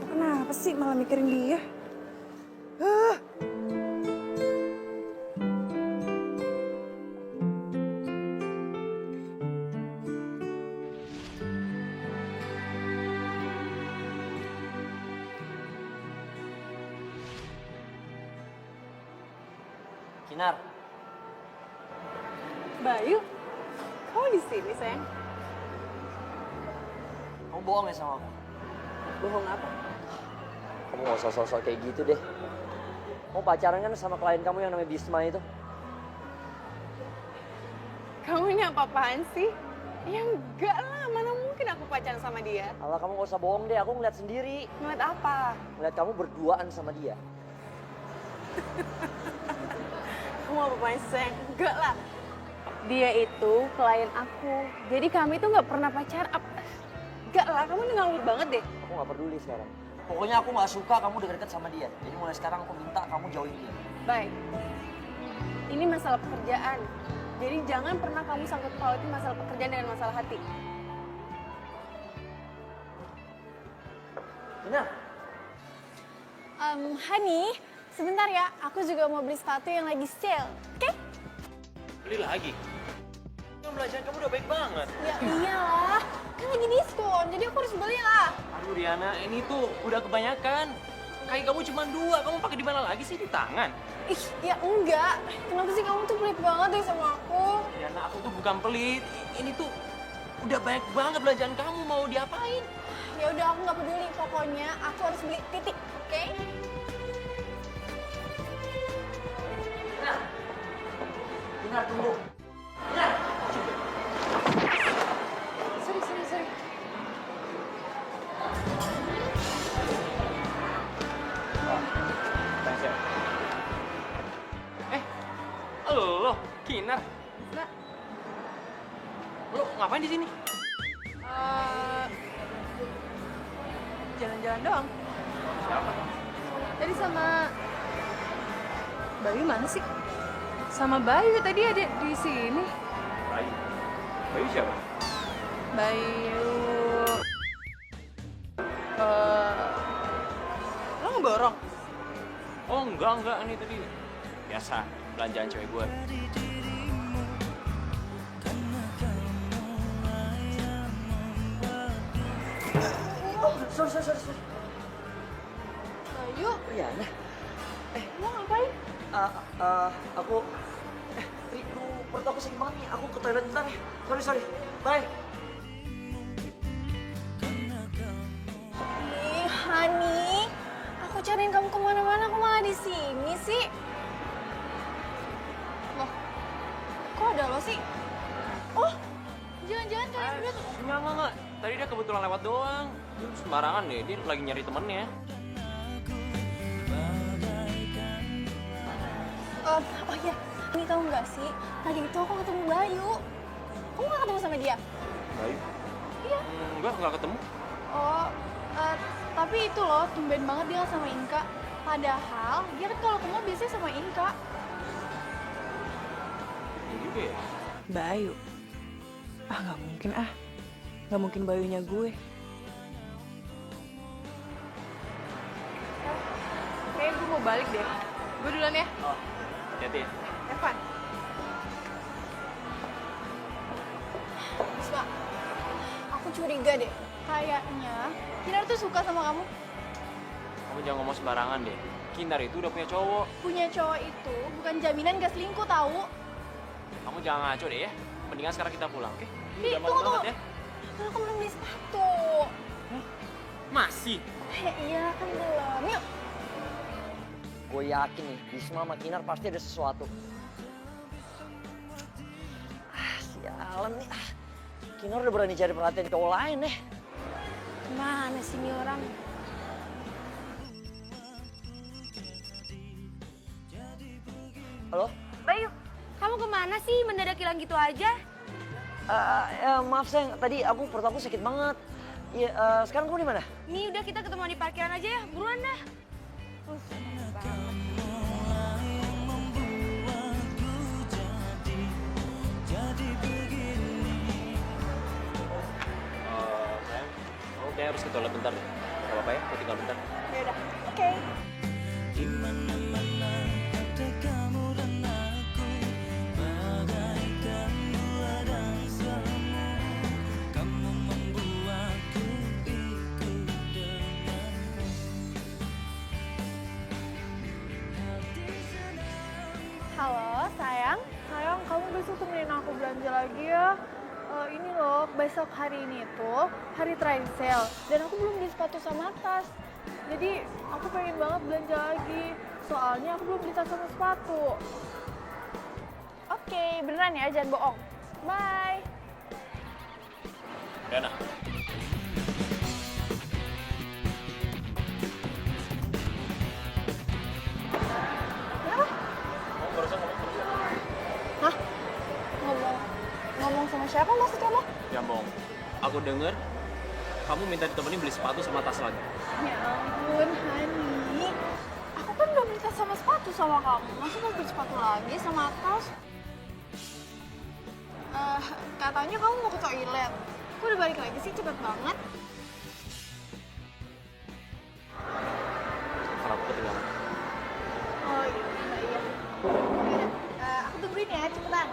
Kenapa sih malah mikirin dia? Kinar, Bayu, kamu di sini sayang? kamu bohong ya sama aku? Bohong apa? Kamu gak usah sosok kayak gitu deh. Kamu pacaran kan sama klien kamu yang namanya Bisma itu? Kamu ini apa-apaan sih? Ya enggak lah, mana mungkin aku pacaran sama dia. Alah kamu gak usah bohong deh, aku ngeliat sendiri. Ngeliat apa? Ngeliat kamu berduaan sama dia. Kamu apa-apaan sih sayang? Enggak lah. Dia itu klien aku, jadi kami tuh nggak pernah pacaran. Enggak lah, kamu ini ngawur banget deh. Aku gak peduli sekarang. Pokoknya aku gak suka kamu deket-deket sama dia. Jadi mulai sekarang aku minta kamu jauhin dia. Baik, ini masalah pekerjaan. Jadi jangan pernah kamu sangkut pautin masalah pekerjaan dengan masalah hati. Kinar, Honey, sebentar ya. Aku juga mau beli sepatu yang lagi sale. Oke? Beli lagi? Yang belanjaan kamu udah baik banget. Ya iyalah. Kan lagi diskon, jadi aku harus beli lah. Aduh Riana, ini tuh udah kebanyakan. Kaki kamu cuma 2, kamu pakai di mana lagi sih? Di tangan? Ih, ya enggak. Kenapa sih kamu tuh pelit banget deh sama aku? Riana, aku tuh bukan pelit. Ini tuh udah banyak banget belanjaan kamu, mau diapain? Ya udah aku nggak peduli. Pokoknya aku harus beli titik, oke? Kinar tunggu. Sorry. Thanks ya. Lo, Kinar. Nah, Lo ngapain di sini? jalan-jalan doang. Siapa? Tadi sama Bayu mana sih? Sama Bayu tadi ada di sini. Bayu. Bayu siapa? Bayu. Lo ngeborong? Oh enggak, ini tadi biasa belanjaan cewek gue. Sorry. Bayu, Riana, lo ngapain? aku... Ri, perut aku sakit banget nih. Aku ke toilet bentar ya. Sorry. Bye. Ih, Honey. Aku cariin kamu kemana-mana, aku malah di sini sih. Loh, kok ada lo sih? Oh, jangan-jangan kalian berdua tuh. Enggak. Tadi dia kebetulan lewat doang. Dia sembarangan deh, dia lagi nyari temennya. Oh iya, ini tahu nggak sih? Tadi itu aku ketemu Bayu. Kamu nggak ketemu sama dia? Bayu? Iya. Enggak ketemu. Oh, tapi itu loh, tumben banget dia nggak sama Inka. Padahal dia kan kalau ke mall biasanya sama Inka. Iya juga ya. Bayu. Nggak mungkin ah. Nggak mungkin Bayunya gue. Kayaknya gue mau balik deh. Gue duluan ya. Oh, hati-hati ya. Evan. Bisma, aku curiga deh. Kayaknya Kinar tuh suka sama kamu. Kamu jangan ngomong sembarangan deh. Kinar itu udah punya cowok. Punya cowok itu bukan jaminan gak selingkuh tahu. Kamu jangan ngaco deh ya. mendingan sekarang kita pulang, oke? Ih, Udah malam banget ya. Aku belum beli sepatu. Masih? Iya kan belum. Yuk. Gue yakin nih, Bisma sama Kinar pasti ada sesuatu. Sialan nih. Kinar udah berani cari perhatian cowok lain deh. Mana sih ini orang? Halo? Bayu, kamu kemana sih mendadak hilang gitu aja? Maaf sayang, tadi perut aku sakit banget. Ya, sekarang kamu di mana? Nih udah kita ketemu di parkiran aja ya, buruan dah. Sayang, kamu kayak harus ke toilet bentar deh. Gak apa-apa ya, aku tinggal bentar. Ya udah. Oke. Halo, sayang. Sayang, kamu besok temenin aku belanja lagi ya. Ini loh, besok hari ini tuh hari trial sale. Dan aku belum beli sepatu sama tas. Jadi, aku pengen banget belanja lagi. Soalnya aku belum beli tas sama sepatu. Oke, beneran ya, jangan bohong. Bye. Dana. Kenapa? Kamu barusan ngomong terus ya? Hah? Ngomong sama siapa maksud kamu? Ya, Bong. Aku denger kamu minta ditemenin beli sepatu sama tas lagi. Ya ampun, Hani. Aku kan udah beli tas sama sepatu sama kamu. Masa mau beli sepatu lagi sama tas? Katanya kamu mau ke toilet. Kok udah balik lagi sih? Cepet banget. Karena aku ketinggalan. Oh iya. Yaudah, aku tungguin ya, cepetan.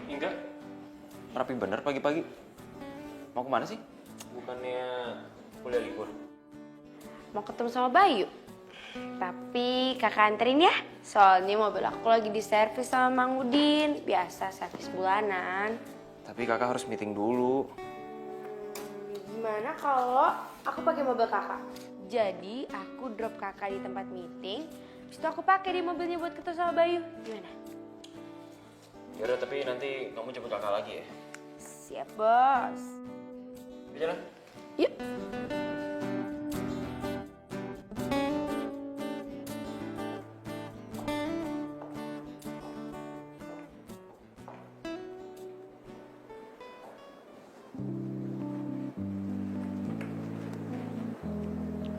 Enggak. Rapi bener pagi-pagi. Mau kemana sih? Bukannya kuliah libur? Mau ketemu sama Bayu. Tapi kakak anterin ya. Soalnya mobil aku lagi di servis sama Mang Udin. Biasa servis bulanan. Tapi kakak harus meeting dulu. Gimana kalau aku pakai mobil kakak? Jadi aku drop kakak di tempat meeting. Habis itu aku pakai di mobilnya buat ketemu sama Bayu. Gimana? Yaudah, tapi nanti kamu jemput kakak lagi ya? Siap, bos. Jalan. Yuk.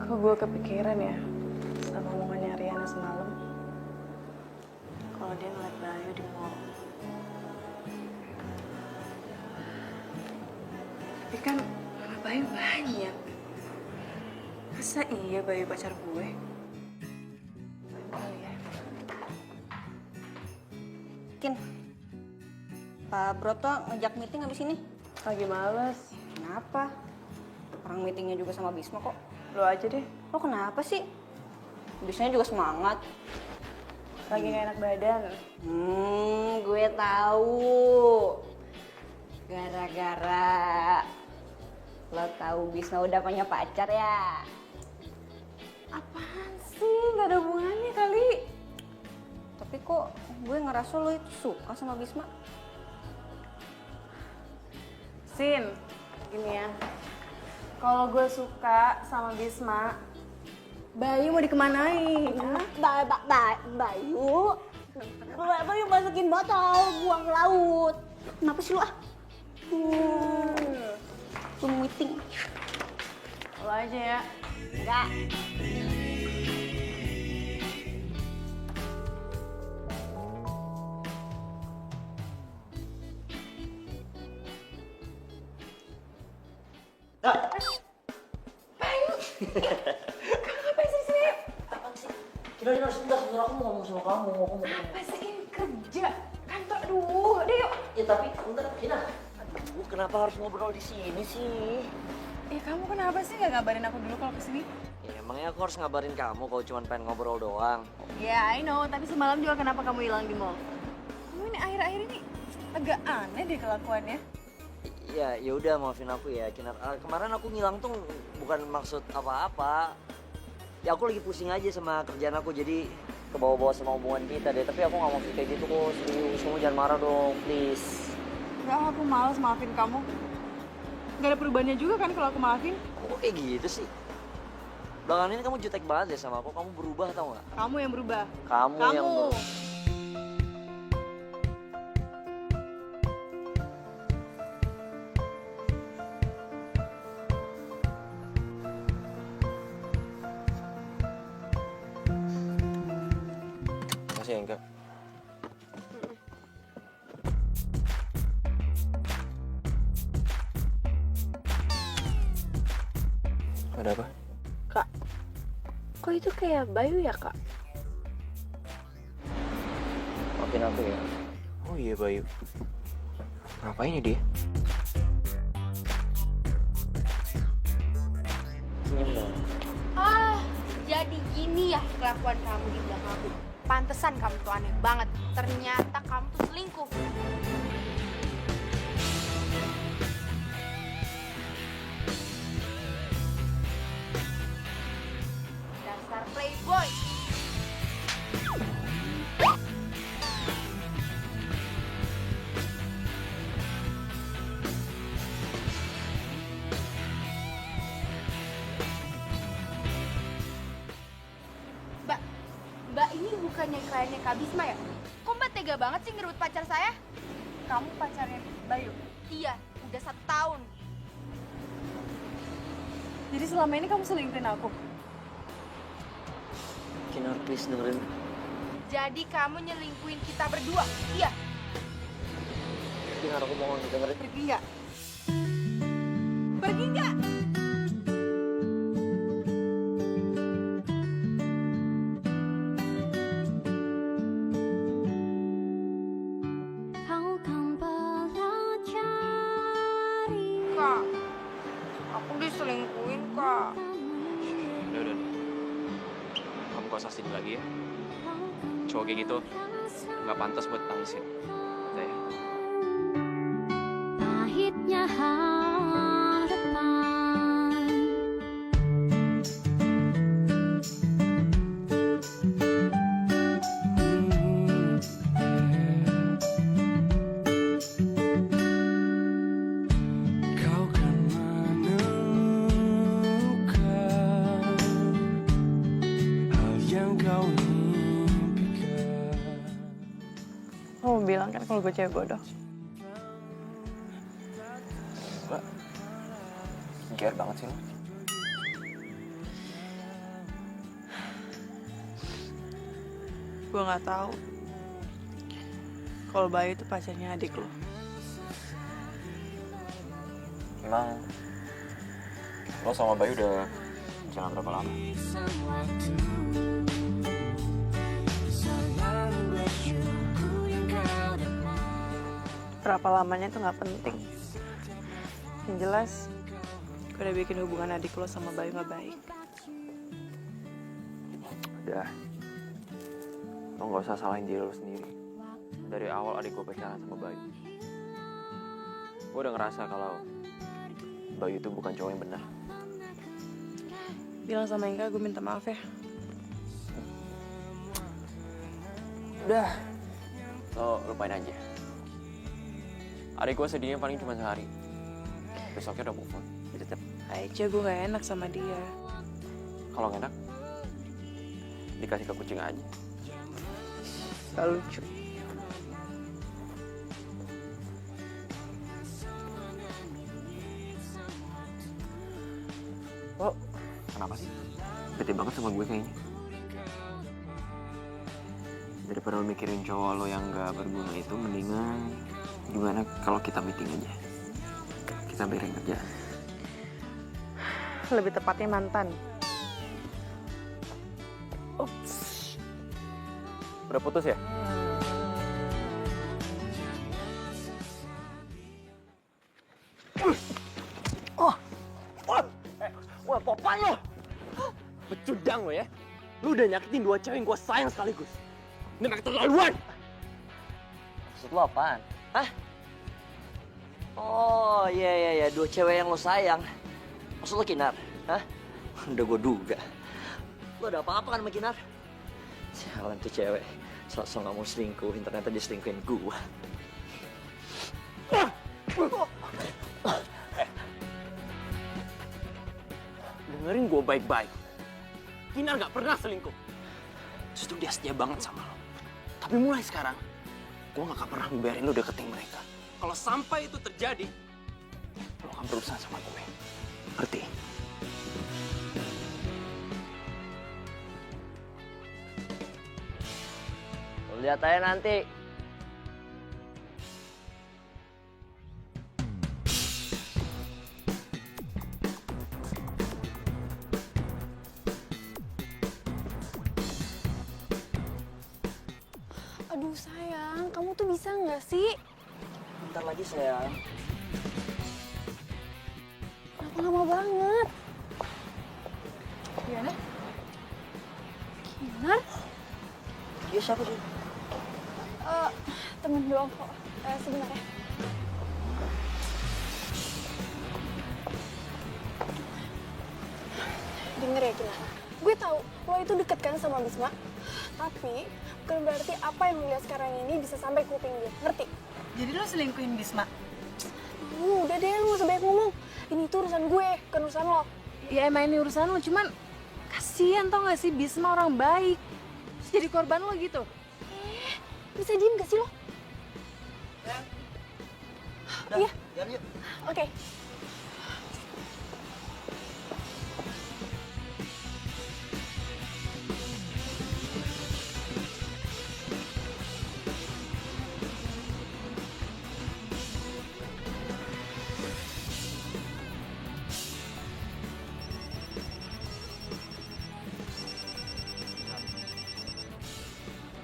Kok gue kepikiran ya sama omongannya Riana semalam. Kalau dia ngeliat Bayu di mall. Tapi kan nama Bayu banyak. Masa iya Bayu pacar gue? Oh iya. Kin, Pak Broto ngejak meeting abis ini. Lagi males. Kenapa? Orang meetingnya juga sama Bisma kok. Lo aja deh. Lo kenapa sih? Bismanya juga semangat. Lagi gak enak badan. Gue tahu. Gara-gara lo tahu Bisma udah punya pacar ya? Apaan sih? Gak ada hubungannya kali. Tapi kok gue ngerasa lo itu suka sama Bisma? Sin, gini ya. Kalau gue suka sama Bisma, Bayu mau dikemanain? Bayu? Bayu masukin botol, buang ke laut. Kenapa sih lo ah? Tunggu meeting. Lo aja ya. Enggak. Bayu, ngapain sih di sini? Apaan sih? Kinar sebentar aku mau ngomong sama kamu. Apa sih ini kerja kantor? Aduh, deh yuk. Ya tapi bentar, Kinar. Aduh, kenapa harus ngobrol di sini sih? Kamu kenapa sih nggak ngabarin aku dulu kalau kesini? Ya emangnya aku harus ngabarin kamu kalau cuma pengen ngobrol doang. Ya, I know. Tapi semalam juga kenapa kamu hilang di mall? Kamu ini akhir-akhir ini agak aneh deh kelakuannya. Ya udah maafin aku ya, Kinar. Kemarin aku ngilang tuh bukan maksud apa-apa. Ya aku lagi pusing aja sama kerjaan aku, jadi kebawa-bawa sama hubungan kita deh. Tapi aku nggak mau kayak gitu kok, serius. Kamu jangan marah dong, please. Enggak, aku malas maafin kamu. Gak ada perubahannya juga kan kalau aku maafin? Kok kayak gitu sih? Belakangan ini kamu jutek banget deh sama aku. Kamu berubah tau nggak? Kamu yang berubah. Kamu yang berubah. Makasih ya, Engga. Ada apa? Kak, kok itu kayak Bayu ya kak? Maafin aku ya. Oh iya, Bayu. Ngapain ya dia? Senyum dong. Jadi gini ya kelakuan kamu di belakang aku. Pantesan kamu tuh aneh banget. Ternyata kamu tuh selingkuh. Dasar playboy. Mbak ini bukannya kliennya Kak Bisma ya? Kok Mbak tega banget sih ngerebut pacar saya? Kamu pacarnya Bayu. Iya, udah 1 tahun. Jadi selama ini kamu selingkuhin aku? Kinar, please dengerin. Jadi kamu nyelingkuhin kita berdua? Iya. Kinar, aku mohon dengerin. Pergi nggak? Pergi nggak? Kak, aku diselingkuhin kak. Udah. Kamu gak usah sedih lagi ya. Cowok kayak gitu nggak pantas buat tangisin. Udah ya. Pahitnya harapan. Kau kan menemukan hal yang kau impikan. Kamu bilang kan kalau gue cewek bodoh. Mbak, care banget sih lo. Gue nggak tahu kalau Bayu itu pacarnya adik lo. Emang lo sama Bayu udah jalan berapa lama? Berapa lamanya itu nggak penting. Yang jelas, gue udah bikin hubungan adik lo sama Bayu nggak baik. Udah. Lo nggak usah salahin diri lo sendiri. Dari awal adik gue pacaran sama Bayu. Gue udah ngerasa kalau Bayu itu bukan cowok yang benar. Bilang sama Engga gue minta maaf ya. Udah. Lo lupain aja. Adik gue sedihnya paling cuma sehari. Besoknya udah move on. Tetep. Aja gue gak enak sama dia. Kalau nggak enak, dikasih ke kucing aja. Gak lucu. Lo kenapa sih? Bete banget sama gue kayaknya. Daripada lo mikirin cowok lo yang gak berguna itu, mendingan gimana kalau kita meeting aja. Kita beresin kerjaan. lebih tepatnya mantan. Ups. Udah putus ya? Wah, apaan lo? Pecundang lo ya. Lu udah nyakitin dua cewek yang gue sayang sekaligus. Ini gak keterlaluan. Maksud lo apaan? Hah? Oh iya, dua cewek yang lo sayang. Maksud lo Kinar? Hah? Udah gue duga. Lo ada apa-apa kan sama Kinar? Sialan tuh cewek. Sok-sok gak mau selingkuhin, ternyata dia selingkuhin gue. Dengerin gue baik-baik. Kinar gak pernah selingkuh. Justru dia setia banget sama lo. Tapi mulai sekarang, gue gak akan pernah ngebiarin lo deketin mereka. Kalau sampai itu terjadi, lo akan berurusan sama gue. Ngerti? Lo lihat aja nanti. Aduh sayang, kamu tuh bisa nggak sih? Bentar lagi sayang. Kenapa lama banget? Gimana? Kinar? Dia siapa sih? Temen doang kok. Sebentar ya. Denger ya Kinar, gue tahu lo itu deket kan sama Bisma, tapi bukan berarti apa yang lo lihat sekarang ini bisa sampai kuping dia, ngerti? Jadi lo selingkuhin Bisma? Udah deh, lo gak usah banyak ngomong. Ini tuh urusan gue, bukan urusan lo. Ya emang ini urusan lo, cuman kasihan tau gak sih Bisma orang baik. Terus jadi korban lo gitu. Bisa diem gak sih lo? Iya. Jalan yuk. Oke.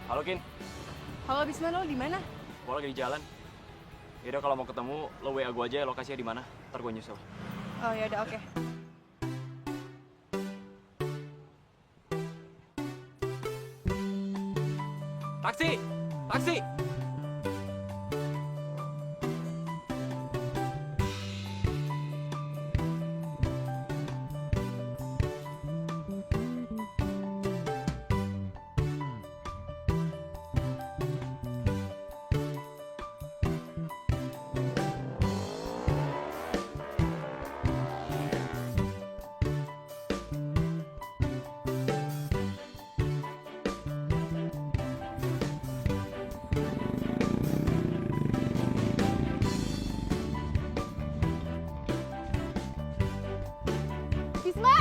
Halo Kin, Halo Bisma, lo di mana? gue lagi di jalan. Yaudah kalau mau ketemu, lo WA gue aja lokasinya di mana. Ntar gue nyusul. Oh ya udah oke. Taksi! Taksi! Bisma!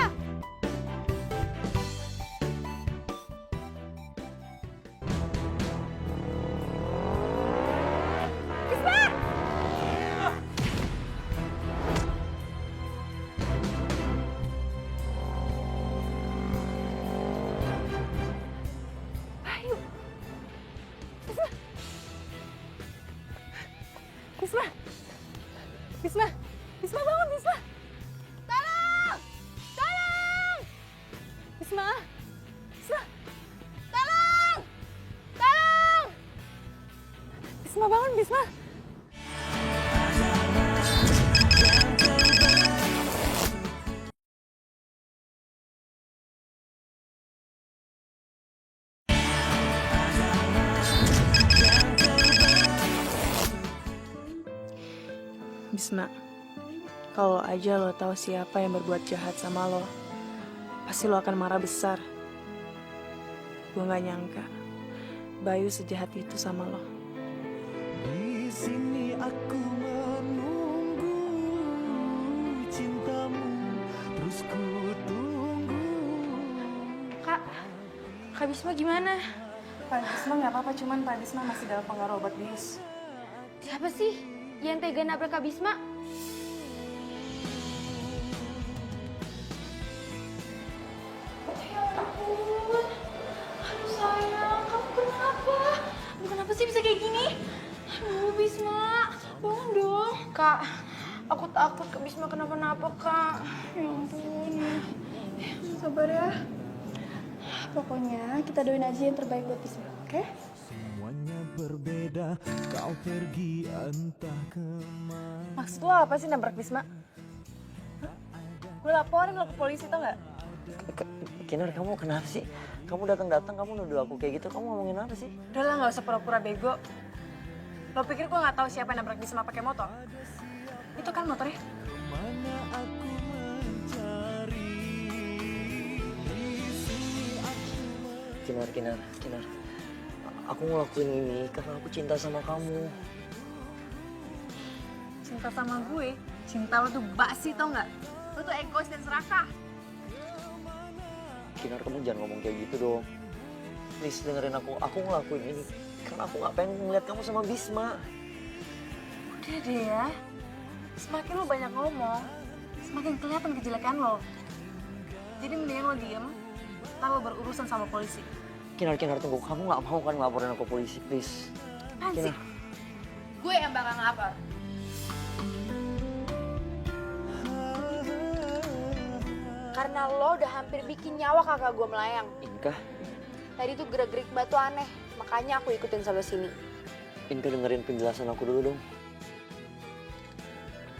Bisma! Bisma! Bisma bangun, Bisma! Tolong! Tolong! Bisma! Bisma! Tolong! Tolong! Bisma bangun, Bisma! Bisma, kalau aja lo tahu siapa yang berbuat jahat sama lo, pasti lo akan marah besar. Gue gak nyangka Bayu sejahat itu sama lo. Di sini aku menunggu cintamu, terus ku tunggu. Kak Bisma gimana? Pak Bisma nggak apa-apa, cuman Pak Bisma masih dalam pengaruh obat bius. Siapa sih yang tega nabrak Kak Bisma? ampun. Aduh sayang, kamu kenapa? Aduh kenapa sih bisa kayak gini? Aduh Bisma, bangun dong. Kak, aku takut Kak Bisma kenapa-napa, Kak. Ya ampun. Sabar ya. Pokoknya kita doain aja yang terbaik buat Bisma, oke? Semuanya berbeda, kau pergi entah kemana. Maksud lo apa sih nabrak Bisma? Gue laporin lo ke polisi tau gak? Kinar, kamu kenapa sih? Kamu datang-datang, kamu nuduh aku kayak gitu, kamu ngomongin apa sih? Udah lah gak usah pura-pura bego. Lo pikir gue gak tahu siapa yang nabrak Bisma pakai motor? Itu kan motornya. Mana aku mencari di sini aku Kinar. Aku ngelakuin ini karena aku cinta sama kamu. Cinta sama gue, cinta lo tuh basi tau gak? Lo tuh egois dan serakah. Kinar, kamu jangan ngomong kayak gitu dong. Please dengerin aku ngelakuin ini karena aku gak pengen ngeliat kamu sama Bisma. Udah deh ya, semakin lo banyak ngomong, semakin kelihatan kejelekan lo. Jadi mendingan lo diem, ntar lo berurusan sama polisi. Kinar, tunggu. Kamu gak mau kan ngelaporin aku ke polisi, please? Apaan sih? Gue yang bakal ngelapor. Karena lo udah hampir bikin nyawa kakak gue melayang. Inka, Tadi tuh gerak-gerik batu aneh, makanya aku ikutin sampai sini. Inka dengerin penjelasan aku dulu dong.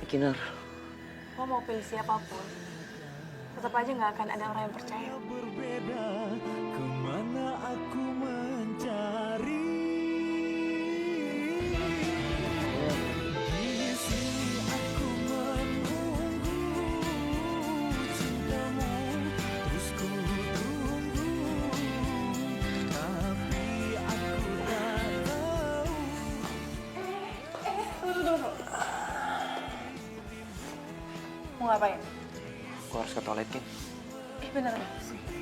Kinar. Lo mau pilih siapapun, tetap aja nggak akan ada orang yang percaya. berbeda, kemana aku mencari. Di sini aku menunggu cintamu, terus ku tunggu, tapi aku tak tahu. Tunggu. Mau ngapain? Gue harus ke toilet, Kin. Bener,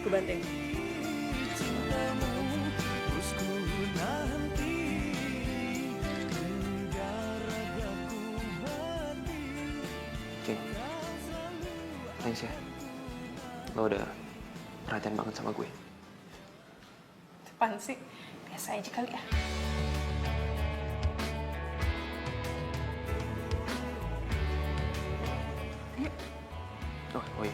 gue banting. Terus ku nanti hingga ragaku mati. Kin, thanks ya. Lo udah perhatian banget sama gue. Apaan sih? Biasa aja kali ya. Oh iya.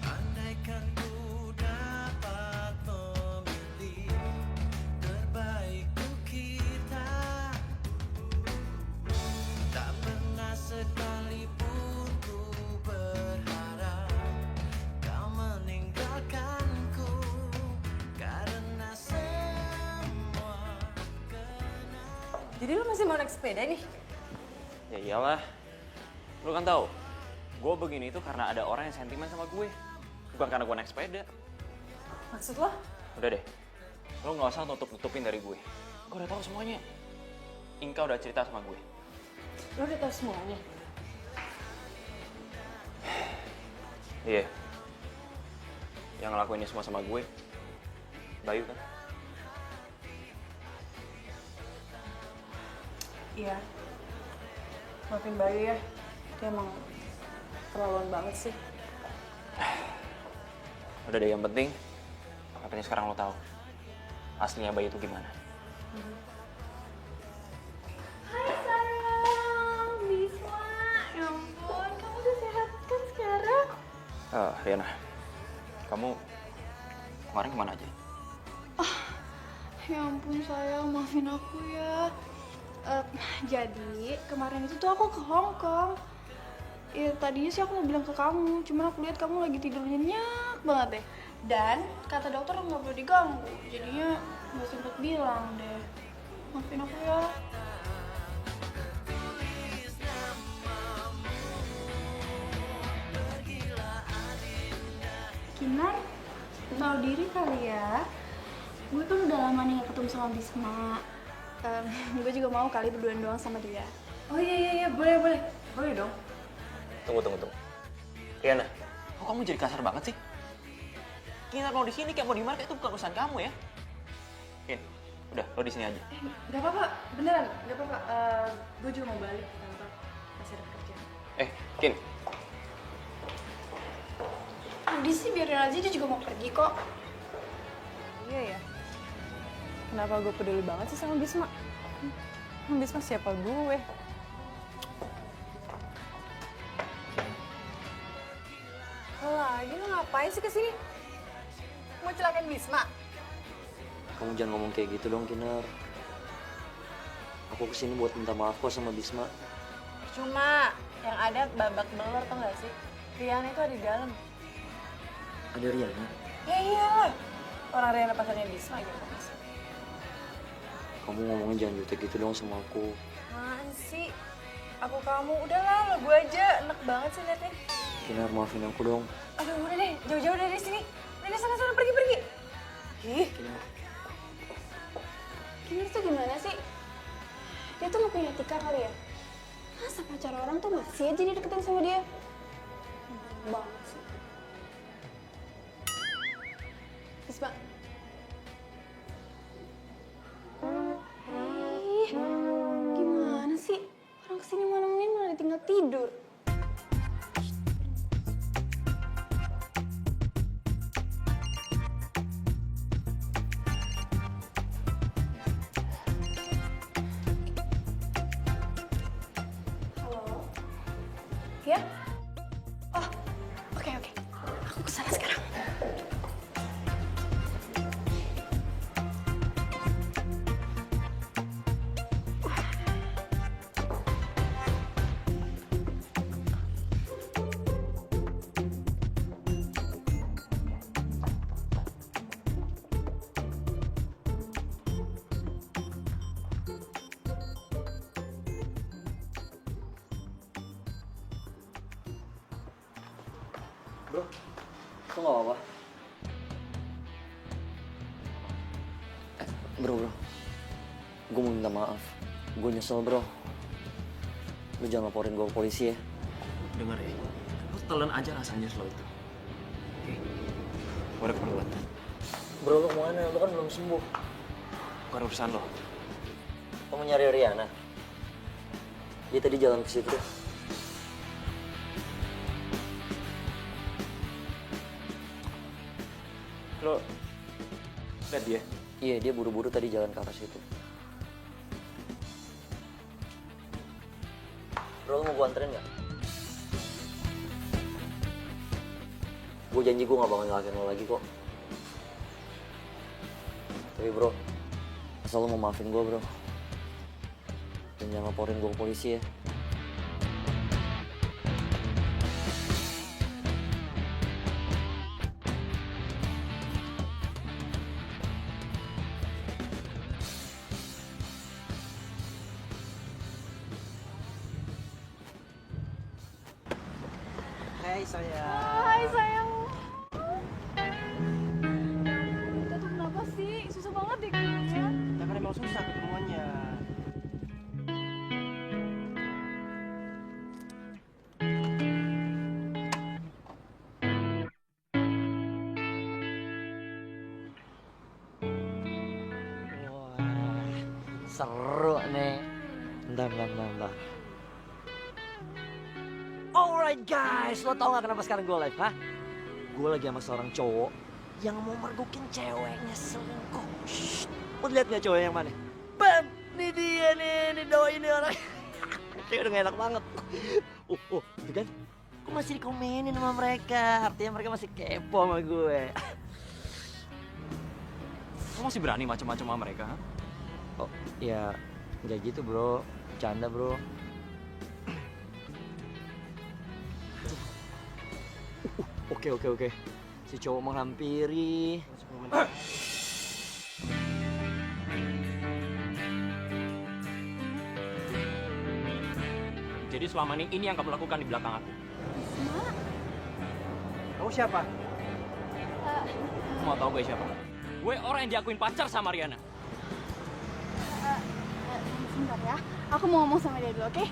Andaikan ku dapat memilih terbaik untuk kita, tak pernah sekalipun ku berharap kau meninggalkanku, karena semua Jadi lo masih mau naik sepeda nih? Ya iyalah. Lu kan tahu, gue begini itu karena ada orang yang sentimen sama gue. Bukan karena gue naik sepeda. Maksud lo? Udah deh, lu nggak usah nutup-nutupin dari gue. Gue udah tahu semuanya. Inka udah cerita sama gue. Lo udah tahu semuanya? Iya. Yang ngelakuin ini semua sama gue, Bayu kan? Iya. Maafin Bayu ya. Dia emang terlaluan banget sih. Udah deh, yang penting, yang penting sekarang lo tahu aslinya Bayu itu gimana. Hai sayang, Bisma. Ya ampun, kamu udah sehat kan sekarang? Riana, kamu kemarin kemana aja? Ya ampun sayang, maafin aku ya. Jadi kemarin itu tuh aku ke Hong Kong. Ya tadinya sih aku mau bilang ke kamu, cuman aku lihat kamu lagi tidur nyenyak banget deh. Dan kata dokter nggak perlu diganggu, jadinya nggak sempet bilang deh. Maafin aku ya. Kinar, tahu diri kali ya. Gue kan udah lama nih gak ketemu sama Bisma. Gue juga mau kali berduaan doang sama dia. Oh iya, boleh. Boleh dong. Tunggu. Riana, kok kamu jadi kasar banget sih? Kinar mau di sini kayak mau di mana itu bukan urusan kamu ya. Kin, Udah, lo di sini aja. Gak apa-apa, beneran, gak apa-apa. Gue juga mau balik ke kantor, masih ada kerjaan. Kin. Udah sih biarin aja, dia juga mau pergi kok. Iya ya. Kenapa gue peduli banget sih sama Bisma? Bisma siapa gue? Lagi lo ngapain sih kesini? Mau celakain Bisma? Kamu jangan ngomong kayak gitu dong, Kinar. Aku kesini buat minta maaf kok sama Bisma. Cuma yang ada babak belur tau gak sih? Riana itu ada di dalam. Ada Riana? Ya iyalah. Orang Riana pacarnya Bisma gitu. Kamu ngomongnya jangan jutek gitu dong sama aku. Apaan sih? Aku kamu, udahlah lo gue aja. Enak banget sih liatnya. Kinar, maafin aku dong. Aduh udah deh, jauh-jauh dari sini. Udah sana-sana pergi-pergi. Ih, Kinar. Kinar tuh gimana sih? Dia tuh gak punya etika kali ya? Masa pacar orang tuh masih aja dideketin sama dia? Banget sih. Bisma. Ih, gimana sih? Orang kesini malam-malam malah ditinggal tidur. Halo? Ya? Oh, oke. Aku kesana sekarang. Bro, kok gak apa-apa? Bro. Gue mau minta maaf. Gue nyesel, bro. Lu jangan laporin gue ke polisi ya. Dengar ya, lo telan aja rasanya lo itu. Oke, gue ada keperluan. Bro, lu kemana? Lu kan belum sembuh. Bukan urusan lo. Kamu nyari Riana? Dia tadi jalan ke situ. Lo lihat dia. Iya, dia buru-buru tadi jalan ke arah situ. Bro, lu mau gue anterin nggak? Gue janji gue gak bakal nyalakin lo lagi kok. Tapi bro, asal lo mau maafin gue bro. Dan jangan laporin gue ke polisi ya. Hai sayang. Hai sayang. Kita tuh kenapa sih? Susah banget deh kayaknya. Ya kan emang susah ketemuannya. Wah, seru nih. Bentar. Alright guys, lo tau gak kenapa sekarang gue live, ha? Gue lagi sama seorang cowok yang mau mergokin ceweknya selingkuh. Shh, lo liat gak cowok yang mana? Bam, nih dia nih doi nih orang. Kayak udah gak enak banget. Itu kan? Gue masih dikomenin sama mereka, artinya mereka masih kepo sama gue. Lo masih berani macam-macam sama mereka? Ha? Oh, ya nggak gitu bro, bercanda bro. Oke. Si cowok menghampiri. Jadi selama ini yang kamu lakukan di belakang aku. Kamu siapa? Kamu mau tahu gue siapa? Gue orang yang diakuin pacar sama Riana. Sebentar ya, aku mau ngomong sama dia dulu, oke?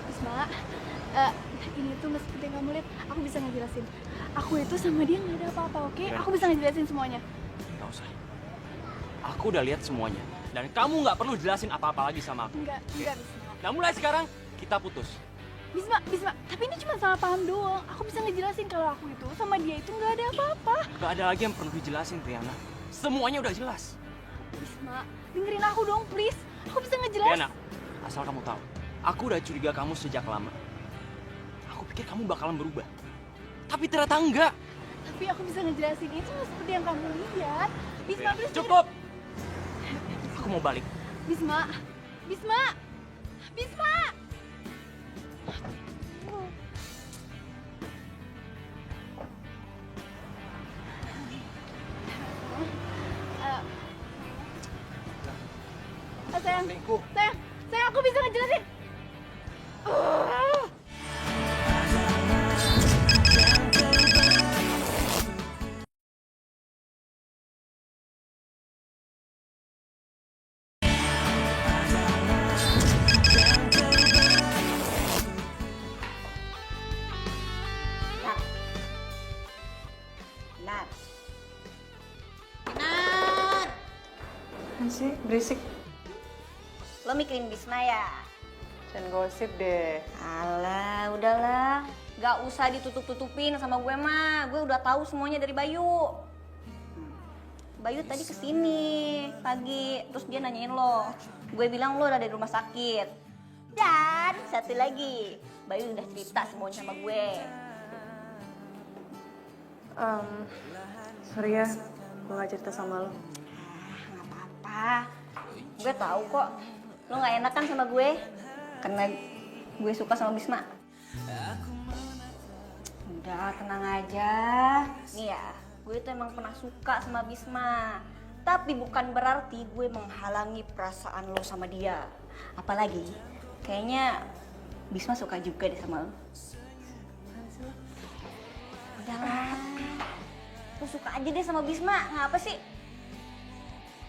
Bisma, ini tuh gak seperti yang kamu lihat. Aku bisa ngejelasin. Aku itu sama dia gak ada apa-apa, oke? Riana. Aku bisa ngejelasin semuanya. Gak usah. Aku udah lihat semuanya. Dan kamu nggak perlu jelasin apa-apa lagi sama aku. Enggak, Bisma. Nah mulai sekarang, kita putus. Bisma, tapi ini cuma salah paham doang. Aku bisa ngejelasin kalau aku itu sama dia itu nggak ada apa-apa. Gak ada lagi yang perlu dijelasin, Riana. Semuanya udah jelas. Bisma, dengerin aku dong, please. Aku bisa ngejelasin. Riana, asal kamu tahu, aku udah curiga kamu sejak lama. Aku pikir kamu bakalan berubah. Tapi ternyata enggak. Tapi aku bisa ngejelasin itu nggak seperti yang kamu lihat. Bisma, please. Cukup! Aku mau balik. Bisma. Sayang, aku bisa ngejelasin. Kinar. Kinar. Sih, berisik. Lo mikirin Bisma ya? Jangan gosip deh. Alah, udahlah. Gak usah ditutup-tutupin sama gue mah. Gue udah tahu semuanya dari Bayu. Bayu tadi kesini pagi, terus dia nanyain lo. Gue bilang lo udah dari rumah sakit. Dan satu lagi, Bayu udah cerita semuanya sama gue. Sorry ya, gue gak cerita sama lo. Gak apa-apa. Gue tahu kok. Lo gak enak kan sama gue? Karena gue suka sama Bisma. Udah, tenang aja. Nih ya, gue tuh emang pernah suka sama Bisma. Tapi bukan berarti gue menghalangi perasaan lo sama dia. Apalagi, kayaknya Bisma suka juga deh sama lo. Udahlah. Lo suka aja deh sama Bisma, ngapa sih?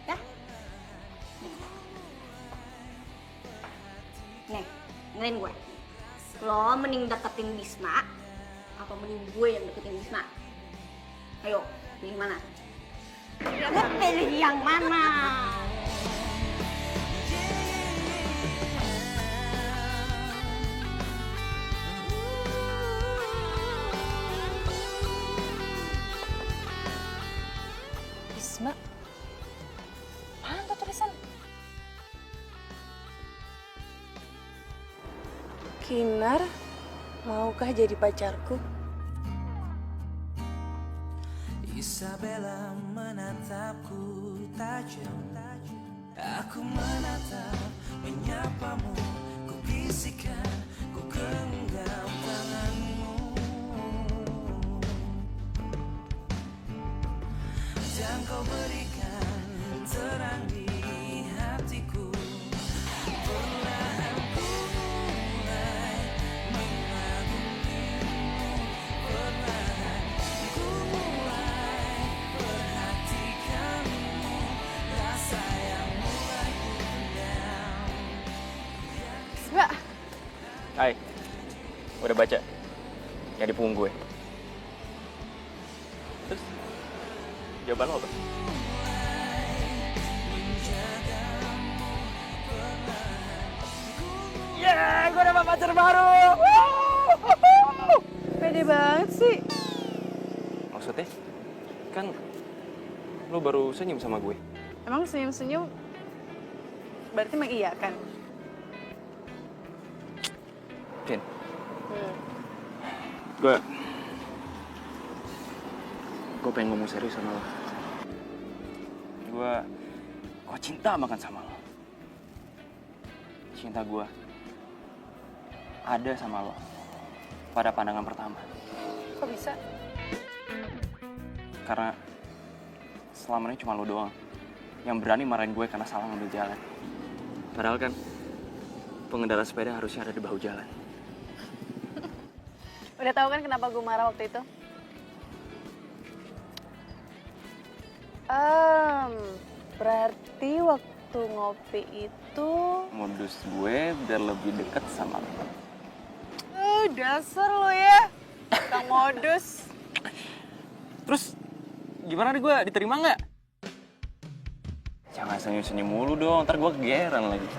Ya? Nih, dengerin gue. Lo mending deketin Bisma, apa mending gue yang deketin Bisma? Ayo, pilih mana? Lo pilih yang mana? Bisma, apaan tuh tulisan? Kinar, maukah jadi pacarku? Isabella menatapku tajam. Aku menatap, menyapamu. Ku bisikan, ku genggam tanganmu. Dan kau berikan terang di hatiku. Perlahan ku mulai mengagumimu. Perlahan ku mulai perhatikanmu. Rasa yang mulai pendam. Bisma, Hai, udah baca yang di punggung gue. Terus, jawaban lo apa? Yeah, gue dapat pacar baru! Pede banget sih. Maksudnya, kan lo baru senyum sama gue. Emang senyum-senyum berarti mengiyakan? Kin, gue pengen ngomong serius sama lo. Gue cinta banget sama lo. Cinta gue ada sama lo pada pandangan pertama. Kok bisa? Karena selama ini cuma lo doang yang berani marahin gue karena salah ngambil jalan. Padahal kan pengendara sepeda harusnya ada di bahu jalan. Udah tahu kan kenapa gue marah waktu itu? Berarti waktu ngopi itu... Modus gue biar lebih dekat sama lo. Dasar lo ya, Kang modus. Terus gimana nih gue diterima nggak? Jangan senyum-senyum mulu dong, ntar gue kegeeran lagi.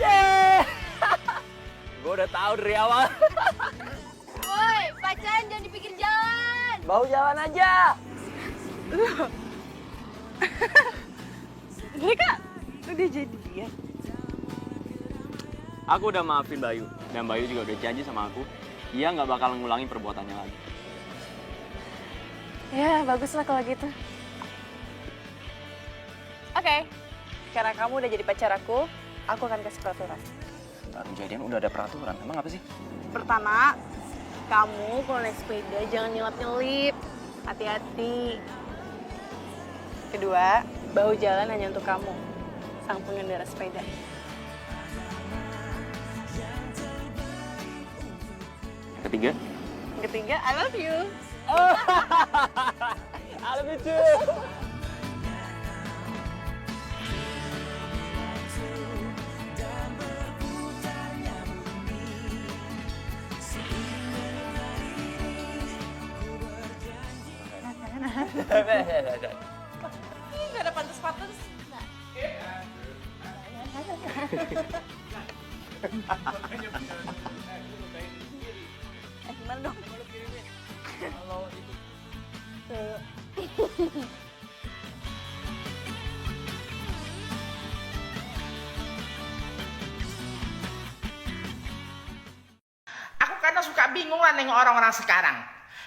Yeay! Gue udah tahu dari awal. Woi, pacaran jangan di pinggir jalan. Bau jalan aja. Mereka udah jadian. Aku udah maafin Bayu, dan Bayu juga udah janji sama aku, dia nggak bakal ngulangi perbuatannya lagi. Ya, baguslah kalau gitu. Oke, karena kamu udah jadi pacar aku akan kasih peraturan. Baru jadian udah ada peraturan, emang apa sih? Pertama, kamu kalau naik sepeda jangan nyelip-nyelip. Hati-hati. Kedua, bahu jalan hanya untuk kamu, sang pengendara sepeda. Ketiga? Ketiga, I love you. I love you too. Gak ada pantas-pantas. Gimana dong? Aku kadang suka bingung lah nengok orang-orang sekarang.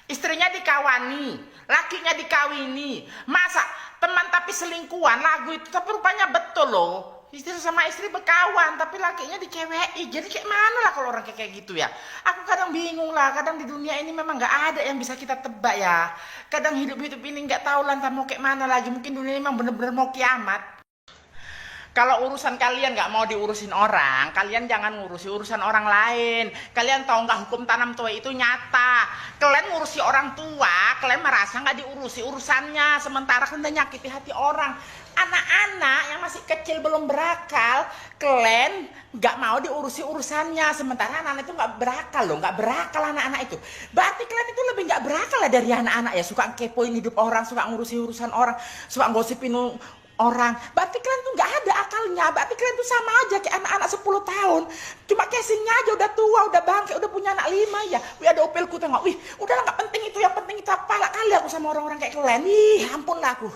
Istrinya dikawani, lakinya dikawini. Masa teman tapi selingkuhan lagu itu, tapi rupanya betul loh. Istri sama istri berkawan, tapi lakinya dicewei. Jadi kayak mana lah kalau orang kayak gitu ya? Aku kadang bingung lah, kadang di dunia ini memang nggak ada yang bisa kita tebak ya. Kadang hidup-hidup ini nggak tahu lantas mau kayak mana lagi. Mungkin dunia ini memang bener-bener mau kiamat. Kalau urusan kalian nggak mau diurusin orang, kalian jangan ngurusi urusan orang lain. Kalian tahu nggak hukum tanam tuai itu nyata. Kalian ngurusi orang tua, kalian merasa nggak diurusi urusannya. Sementara kalian udah nyakiti hati orang. Anak-anak yang masih kecil belum berakal, kalian nggak mau diurusi urusannya. Sementara anak-anak itu nggak berakal loh, nggak berakal anak-anak itu. Berarti kalian itu lebih nggak berakal lah dari anak-anak ya. Suka kepoin hidup orang, suka ngurusi urusan orang, suka gosipin orang. Berarti kalian tuh nggak ada akalnya. Berarti kalian tuh sama aja kayak anak-anak 10 tahun. Cuma casingnya aja udah tua, udah bangke, udah punya anak 5 ya. Wih, ada opelku tengok. Wih, udahlah nggak penting itu. Yang penting itu apa lah kali aku sama orang-orang kayak kalian. Wih, ampun lah aku.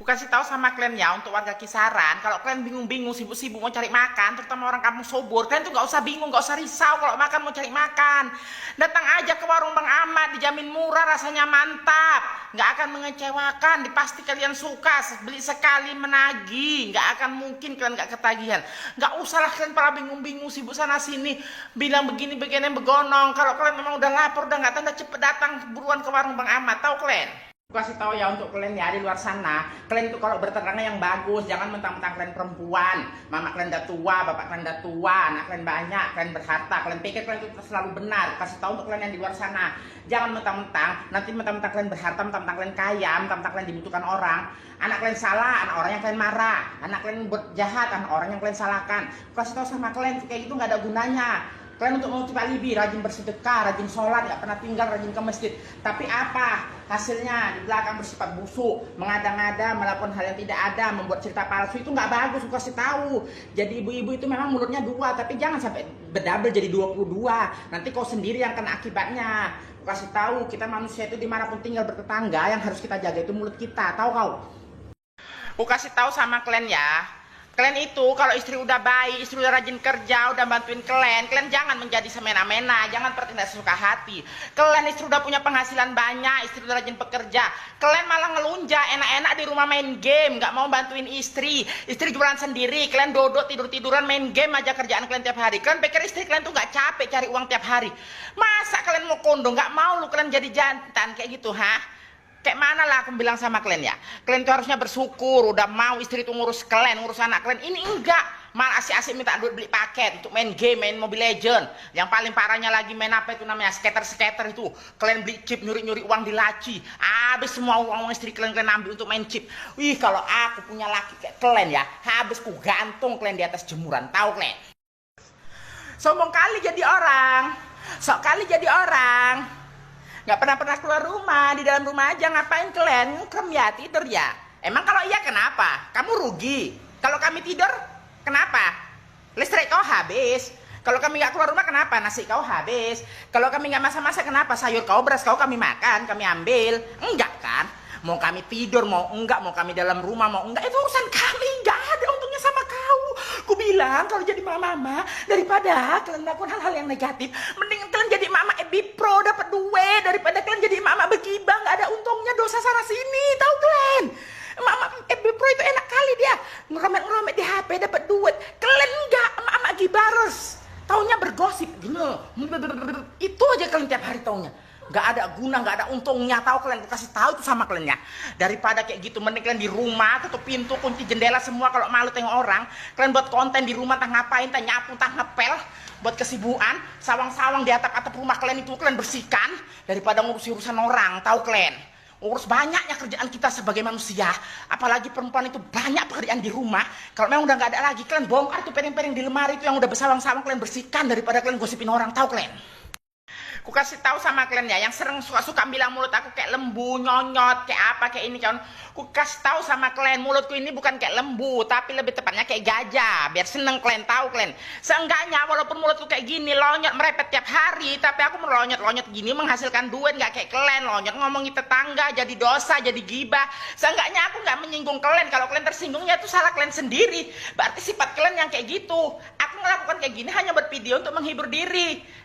Aku kasih tahu sama kalian ya, untuk warga Kisaran, kalau kalian bingung-bingung, sibuk-sibuk mau cari makan, terutama orang kampung Sobor, kalian tuh nggak usah bingung, nggak usah risau kalau makan mau cari makan. Datang aja ke warung Bang Ahmad, dijamin murah, rasanya mantap, nggak akan mengecewakan, pasti kalian suka, beli sekali menagih, nggak akan mungkin kalian nggak ketagihan. Nggak usahlah kalian para bingung-bingung, sibuk sana sini, bilang begini-begini begonong. Kalau kalian memang udah lapar, udah nggak tanda cepet datang buruan ke warung Bang Ahmad, tahu kalian? Kasih tahu ya untuk kalian ya di luar sana, kalian itu kalau bertetangga yang bagus, jangan mentang-mentang kalian perempuan, mama kalian udah tua, bapak kalian udah tua, anak kalian banyak, kalian berharta, kalian pikir kalian itu selalu benar. Kasih tahu untuk kalian yang di luar sana, jangan mentang-mentang nanti mentang-mentang kalian berharta, mentang-mentang kalian kaya, mentang-mentang kalian dibutuhkan orang, anak kalian salah, anak orang yang kalian marah, anak kalian buat jahat, anak orang yang kalian salahkan. Kasih tahu sama kalian kayak gitu nggak ada gunanya. Kalian untuk mau tiba libi, rajin bersedekah, rajin sholat, nggak pernah tinggal, rajin ke masjid. Tapi apa hasilnya? Di belakang bersifat busuk, mengada-ngada, melakukan hal yang tidak ada, membuat cerita palsu, itu nggak bagus, aku kasih tahu. Jadi ibu-ibu itu memang mulutnya 2, tapi jangan sampai berdouble jadi 22. Nanti kau sendiri yang kena akibatnya. Aku kasih tahu, kita manusia itu dimanapun tinggal bertetangga, yang harus kita jaga itu mulut kita, tahu kau? Aku kasih tahu sama kalian ya. Kalian itu kalau istri udah baik, istri udah rajin kerja, udah bantuin kalian jangan menjadi semena-mena, jangan bertindak sesuka hati. Kalian istri udah punya penghasilan banyak, istri udah rajin pekerja, kalian malah ngelunjak enak-enak di rumah main game, nggak mau bantuin istri jualan sendiri, kalian dodok tidur-tiduran main game aja kerjaan kalian tiap hari. Kalian pikir istri kalian tuh nggak capek cari uang tiap hari? Masa kalian mau kondo, nggak mau lu kalian jadi jantan kayak gitu, ha? Kayak mana lah aku bilang sama kalian ya, kalian tuh harusnya bersyukur udah mau istri tuh ngurus kalian, ngurus anak kalian. Ini enggak, malah asik-asik minta duit beli paket untuk main game, main Mobile Legend. Yang paling parahnya lagi main apa itu namanya, skater itu. Kalian beli chip, nyuri-nyuri uang di laci, habis semua uang istri kalian ambil untuk main chip. Wih, kalau aku punya laki kayak kalian ya, habis ku gantung kalian di atas jemuran, tahu kalian? Sombong kali jadi orang. Sok kali jadi orang. Nggak pernah keluar rumah, di dalam rumah aja. Ngapain kalian? Krem ya, tidur ya. Emang kalau iya kenapa? Kamu rugi. Kalau kami tidur, kenapa? Listrik kau habis. Kalau kami nggak keluar rumah kenapa? Nasi kau habis. Kalau kami nggak masak-masak kenapa? Sayur kau, beras kau kami makan, kami ambil. Enggak kan? Mau kami tidur, mau enggak, mau kami dalam rumah, mau enggak, itu urusan kami. Nggak ada untungnya sama kau. Ku bilang kalau jadi mama, daripada kalian melakukan hal-hal yang negatif, mending kalian jadi mama FB Pro dapat duit daripada kalian jadi mama begibah, nggak ada untungnya, dosa sana sini, tahu kalian? Mama FB Pro itu enak kali dia ngeromet di HP dapat duit. Kalian enggak, mama gibaros. Taunya bergosip gini. Itu aja kalian tiap hari taunya. Nggak ada guna, nggak ada untungnya. Tahu kalian, aku kasih tahu itu sama kalian ya. Daripada kayak gitu, mending kalian di rumah, tutup pintu, kunci jendela semua. Kalau malu tengok orang, kalian buat konten di rumah, entah ngapain, entah nyapu, entah ngepel, buat kesibukan, sawang-sawang di atap-atap rumah kalian itu kalian bersihkan daripada ngurusi urusan orang. Tahu kalian? Urus banyaknya kerjaan kita sebagai manusia, apalagi perempuan itu banyak pekerjaan di rumah. Kalau memang udah nggak ada lagi, kalian bongkar tuh piring-piring di lemari itu yang udah bersawang-sawang, kalian bersihkan daripada kalian gosipin orang. Tahu kalian? Ku kasih tahu sama kalian ya, yang sering suka bilang mulut aku kayak lembu, nyonyot, kayak apa, kayak ini, kawan. Ku kasih tahu sama kalian, mulutku ini bukan kayak lembu, tapi lebih tepatnya kayak gajah. Biar seneng kalian, tahu kalian. Seenggaknya walaupun mulutku kayak gini, lonyot merepet tiap hari, tapi aku melonyot-lonyot gini menghasilkan duit, nggak kayak kalian lonyot ngomongin tetangga, jadi dosa, jadi gibah. Seenggaknya aku nggak menyinggung kalian. Kalau kalian tersinggungnya itu salah kalian sendiri. Berarti sifat kalian yang kayak gitu. Aku melakukan kayak gini hanya buat video untuk menghibur diri.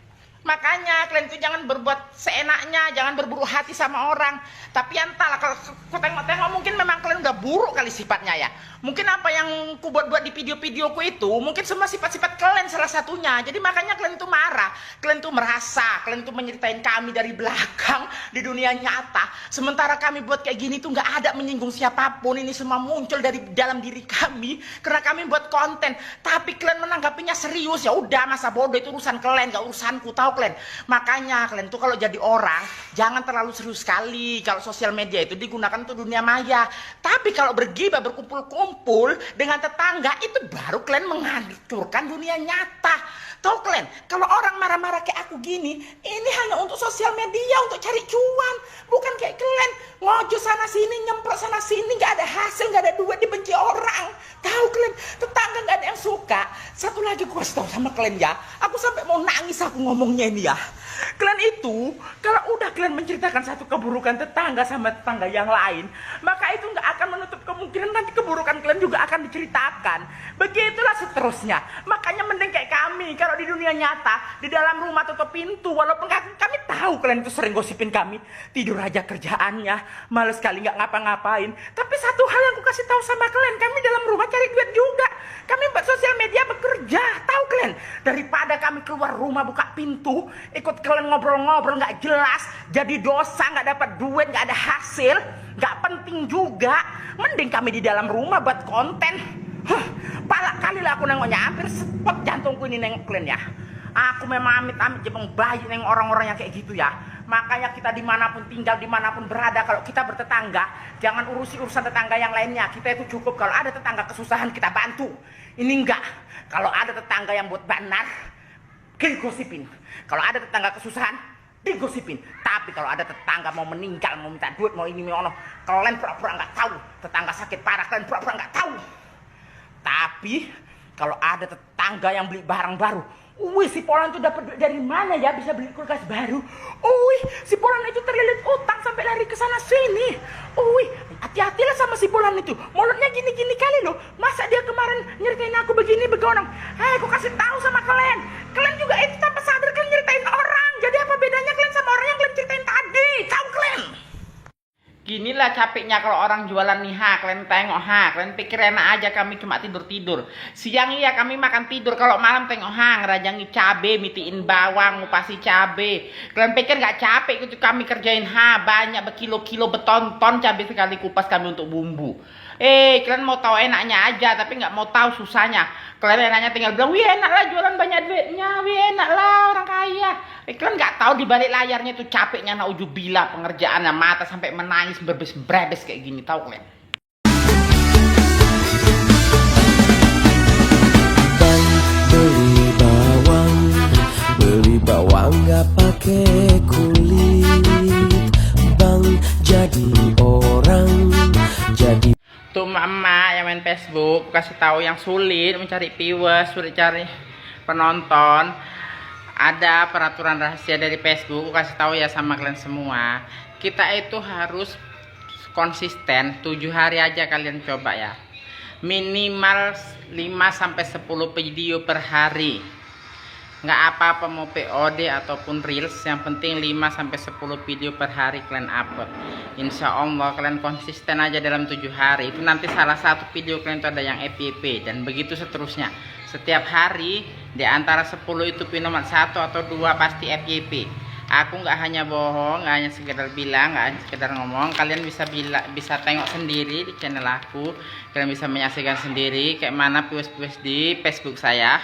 Makanya kalian itu jangan berbuat seenaknya, jangan berburu hati sama orang. Tapi entahlah, kalau ku tengok-tengok mungkin memang kalian udah buruk kali sifatnya ya. Mungkin apa yang ku buat-buat di video-videoku itu, mungkin semua sifat-sifat kalian salah satunya. Jadi makanya kalian itu marah, kalian itu merasa, kalian itu menyeritain kami dari belakang di dunia nyata. Sementara kami buat kayak gini tuh nggak ada menyinggung siapapun. Ini semua muncul dari dalam diri kami karena kami buat konten. Tapi kalian menanggapinya serius, ya udah, masa bodoh itu urusan kalian, gak urusanku, tahu kalian. Makanya kalian tuh kalau jadi orang jangan terlalu serius sekali. Kalau sosial media itu digunakan untuk dunia maya. Tapi kalau bergibah, berkumpul-kumpul dengan tetangga, itu baru kalian menghancurkan dunia nyata. Tahu kalian, kalau orang marah-marah kayak aku gini, ini hanya untuk sosial media, untuk cari cuan. Bukan kayak kalian ngojo sana sini, nyemprot sana sini, nggak ada hasil, nggak ada duit, dibenci orang. Tahu kalian, tetangga nggak ada yang suka. Satu lagi gue kasih tahu sama kalian ya, aku sampai mau nangis aku ngomongnya ini ya. Kalian itu, kalau udah kalian menceritakan satu keburukan tetangga sama tetangga yang lain, maka itu nggak akan menutup kemungkinan nanti keburukan kalian juga akan diceritakan. Begitulah seterusnya. Makanya mending kayak kami, kalau di dunia nyata, di dalam rumah tutup pintu, walaupun kami tahu kalian itu sering gosipin kami, tidur aja kerjaannya, males sekali nggak ngapa-ngapain. Tapi satu hal yang aku kasih tahu sama kalian, kami dalam rumah cari duit juga. Kami buat sosial media bekerja, tahu kalian? Daripada kami keluar rumah buka pintu, ikut kalian ngobrol-ngobrol nggak jelas, jadi dosa, nggak dapat duit, nggak ada hasil, nggak penting juga. Mending kami di dalam rumah buat konten. Palak kali lah aku nengoknya, hampir sepot jantungku ini nengok kalian ya. Aku memang amit-amit jepang bayi nengok orang-orang yang kayak gitu ya. Makanya kita dimanapun tinggal, dimanapun berada, kalau kita bertetangga, jangan urusi urusan tetangga yang lainnya. Kita itu cukup kalau ada tetangga kesusahan kita bantu. Ini enggak. Kalau ada tetangga yang buat benar, digosipin. Kalau ada tetangga kesusahan, digosipin. Tapi kalau ada tetangga mau meninggal, mau minta duit, mau ini, mau ono, kalian pura-pura nggak tahu. Tetangga sakit parah, kalian pura-pura nggak tahu. Tapi kalau ada tetangga yang beli barang baru, wih, si Polan itu dapat duit dari mana ya bisa beli kulkas baru? Wih, si Polan itu terlilit utang sampai lari ke sana sini. Wih, hati-hatilah sama si Polan itu. Mulutnya gini-gini kali loh. Masa dia kemarin nyeritain aku begini begonong? Hei, aku kasih tahu sama kalian. Kalian juga itu tanpa sadar kalian nyeritain orang. Jadi apa bedanya kalian sama orang yang kalian ceritain tadi? Tahu kalian? Ginilah capeknya kalau orang jualan nih, kalian tengok, kalian pikir enak aja kami cuma tidur-tidur. Siang iya kami makan tidur, kalau malam tengok, ngerajangi cabe, mitiin bawang, ngupasi cabe. Kalian pikir gak capek itu kami kerjain, banyak berkilo-kilo beton-ton cabe sekali kupas kami untuk bumbu. Kalian mau tahu enaknya aja, tapi nggak mau tahu susahnya. Kalian enaknya tinggal bilang, wih enak lah jualan banyak duitnya, wih enak lah orang kaya. Kalian nggak tahu di balik layarnya itu capeknya naudzubillah, pengerjaannya, mata sampai menangis berbes-brebes kayak gini, tahu kalian? Bang beli bawang emak-emak yang main Facebook, kasih tahu yang sulit mencari viewers, sulit cari penonton. Ada peraturan rahasia dari Facebook, kasih tahu ya sama kalian semua. Kita itu harus konsisten, 7 hari aja kalian coba ya. Minimal 5-10 video per hari. Nggak apa-apa mau POD ataupun Reels, yang penting 5-10 video per hari kalian upload. Insya Allah kalian konsisten aja dalam 7 hari. Itu nanti salah satu video kalian itu ada yang FYP, dan begitu seterusnya. Setiap hari di antara 10 itu nomor 1 atau 2 pasti FYP. Aku nggak hanya bohong, nggak hanya sekedar bilang, nggak hanya sekedar ngomong. Kalian bisa tengok sendiri di channel aku. Kalian bisa menyaksikan sendiri kayak mana views di Facebook saya.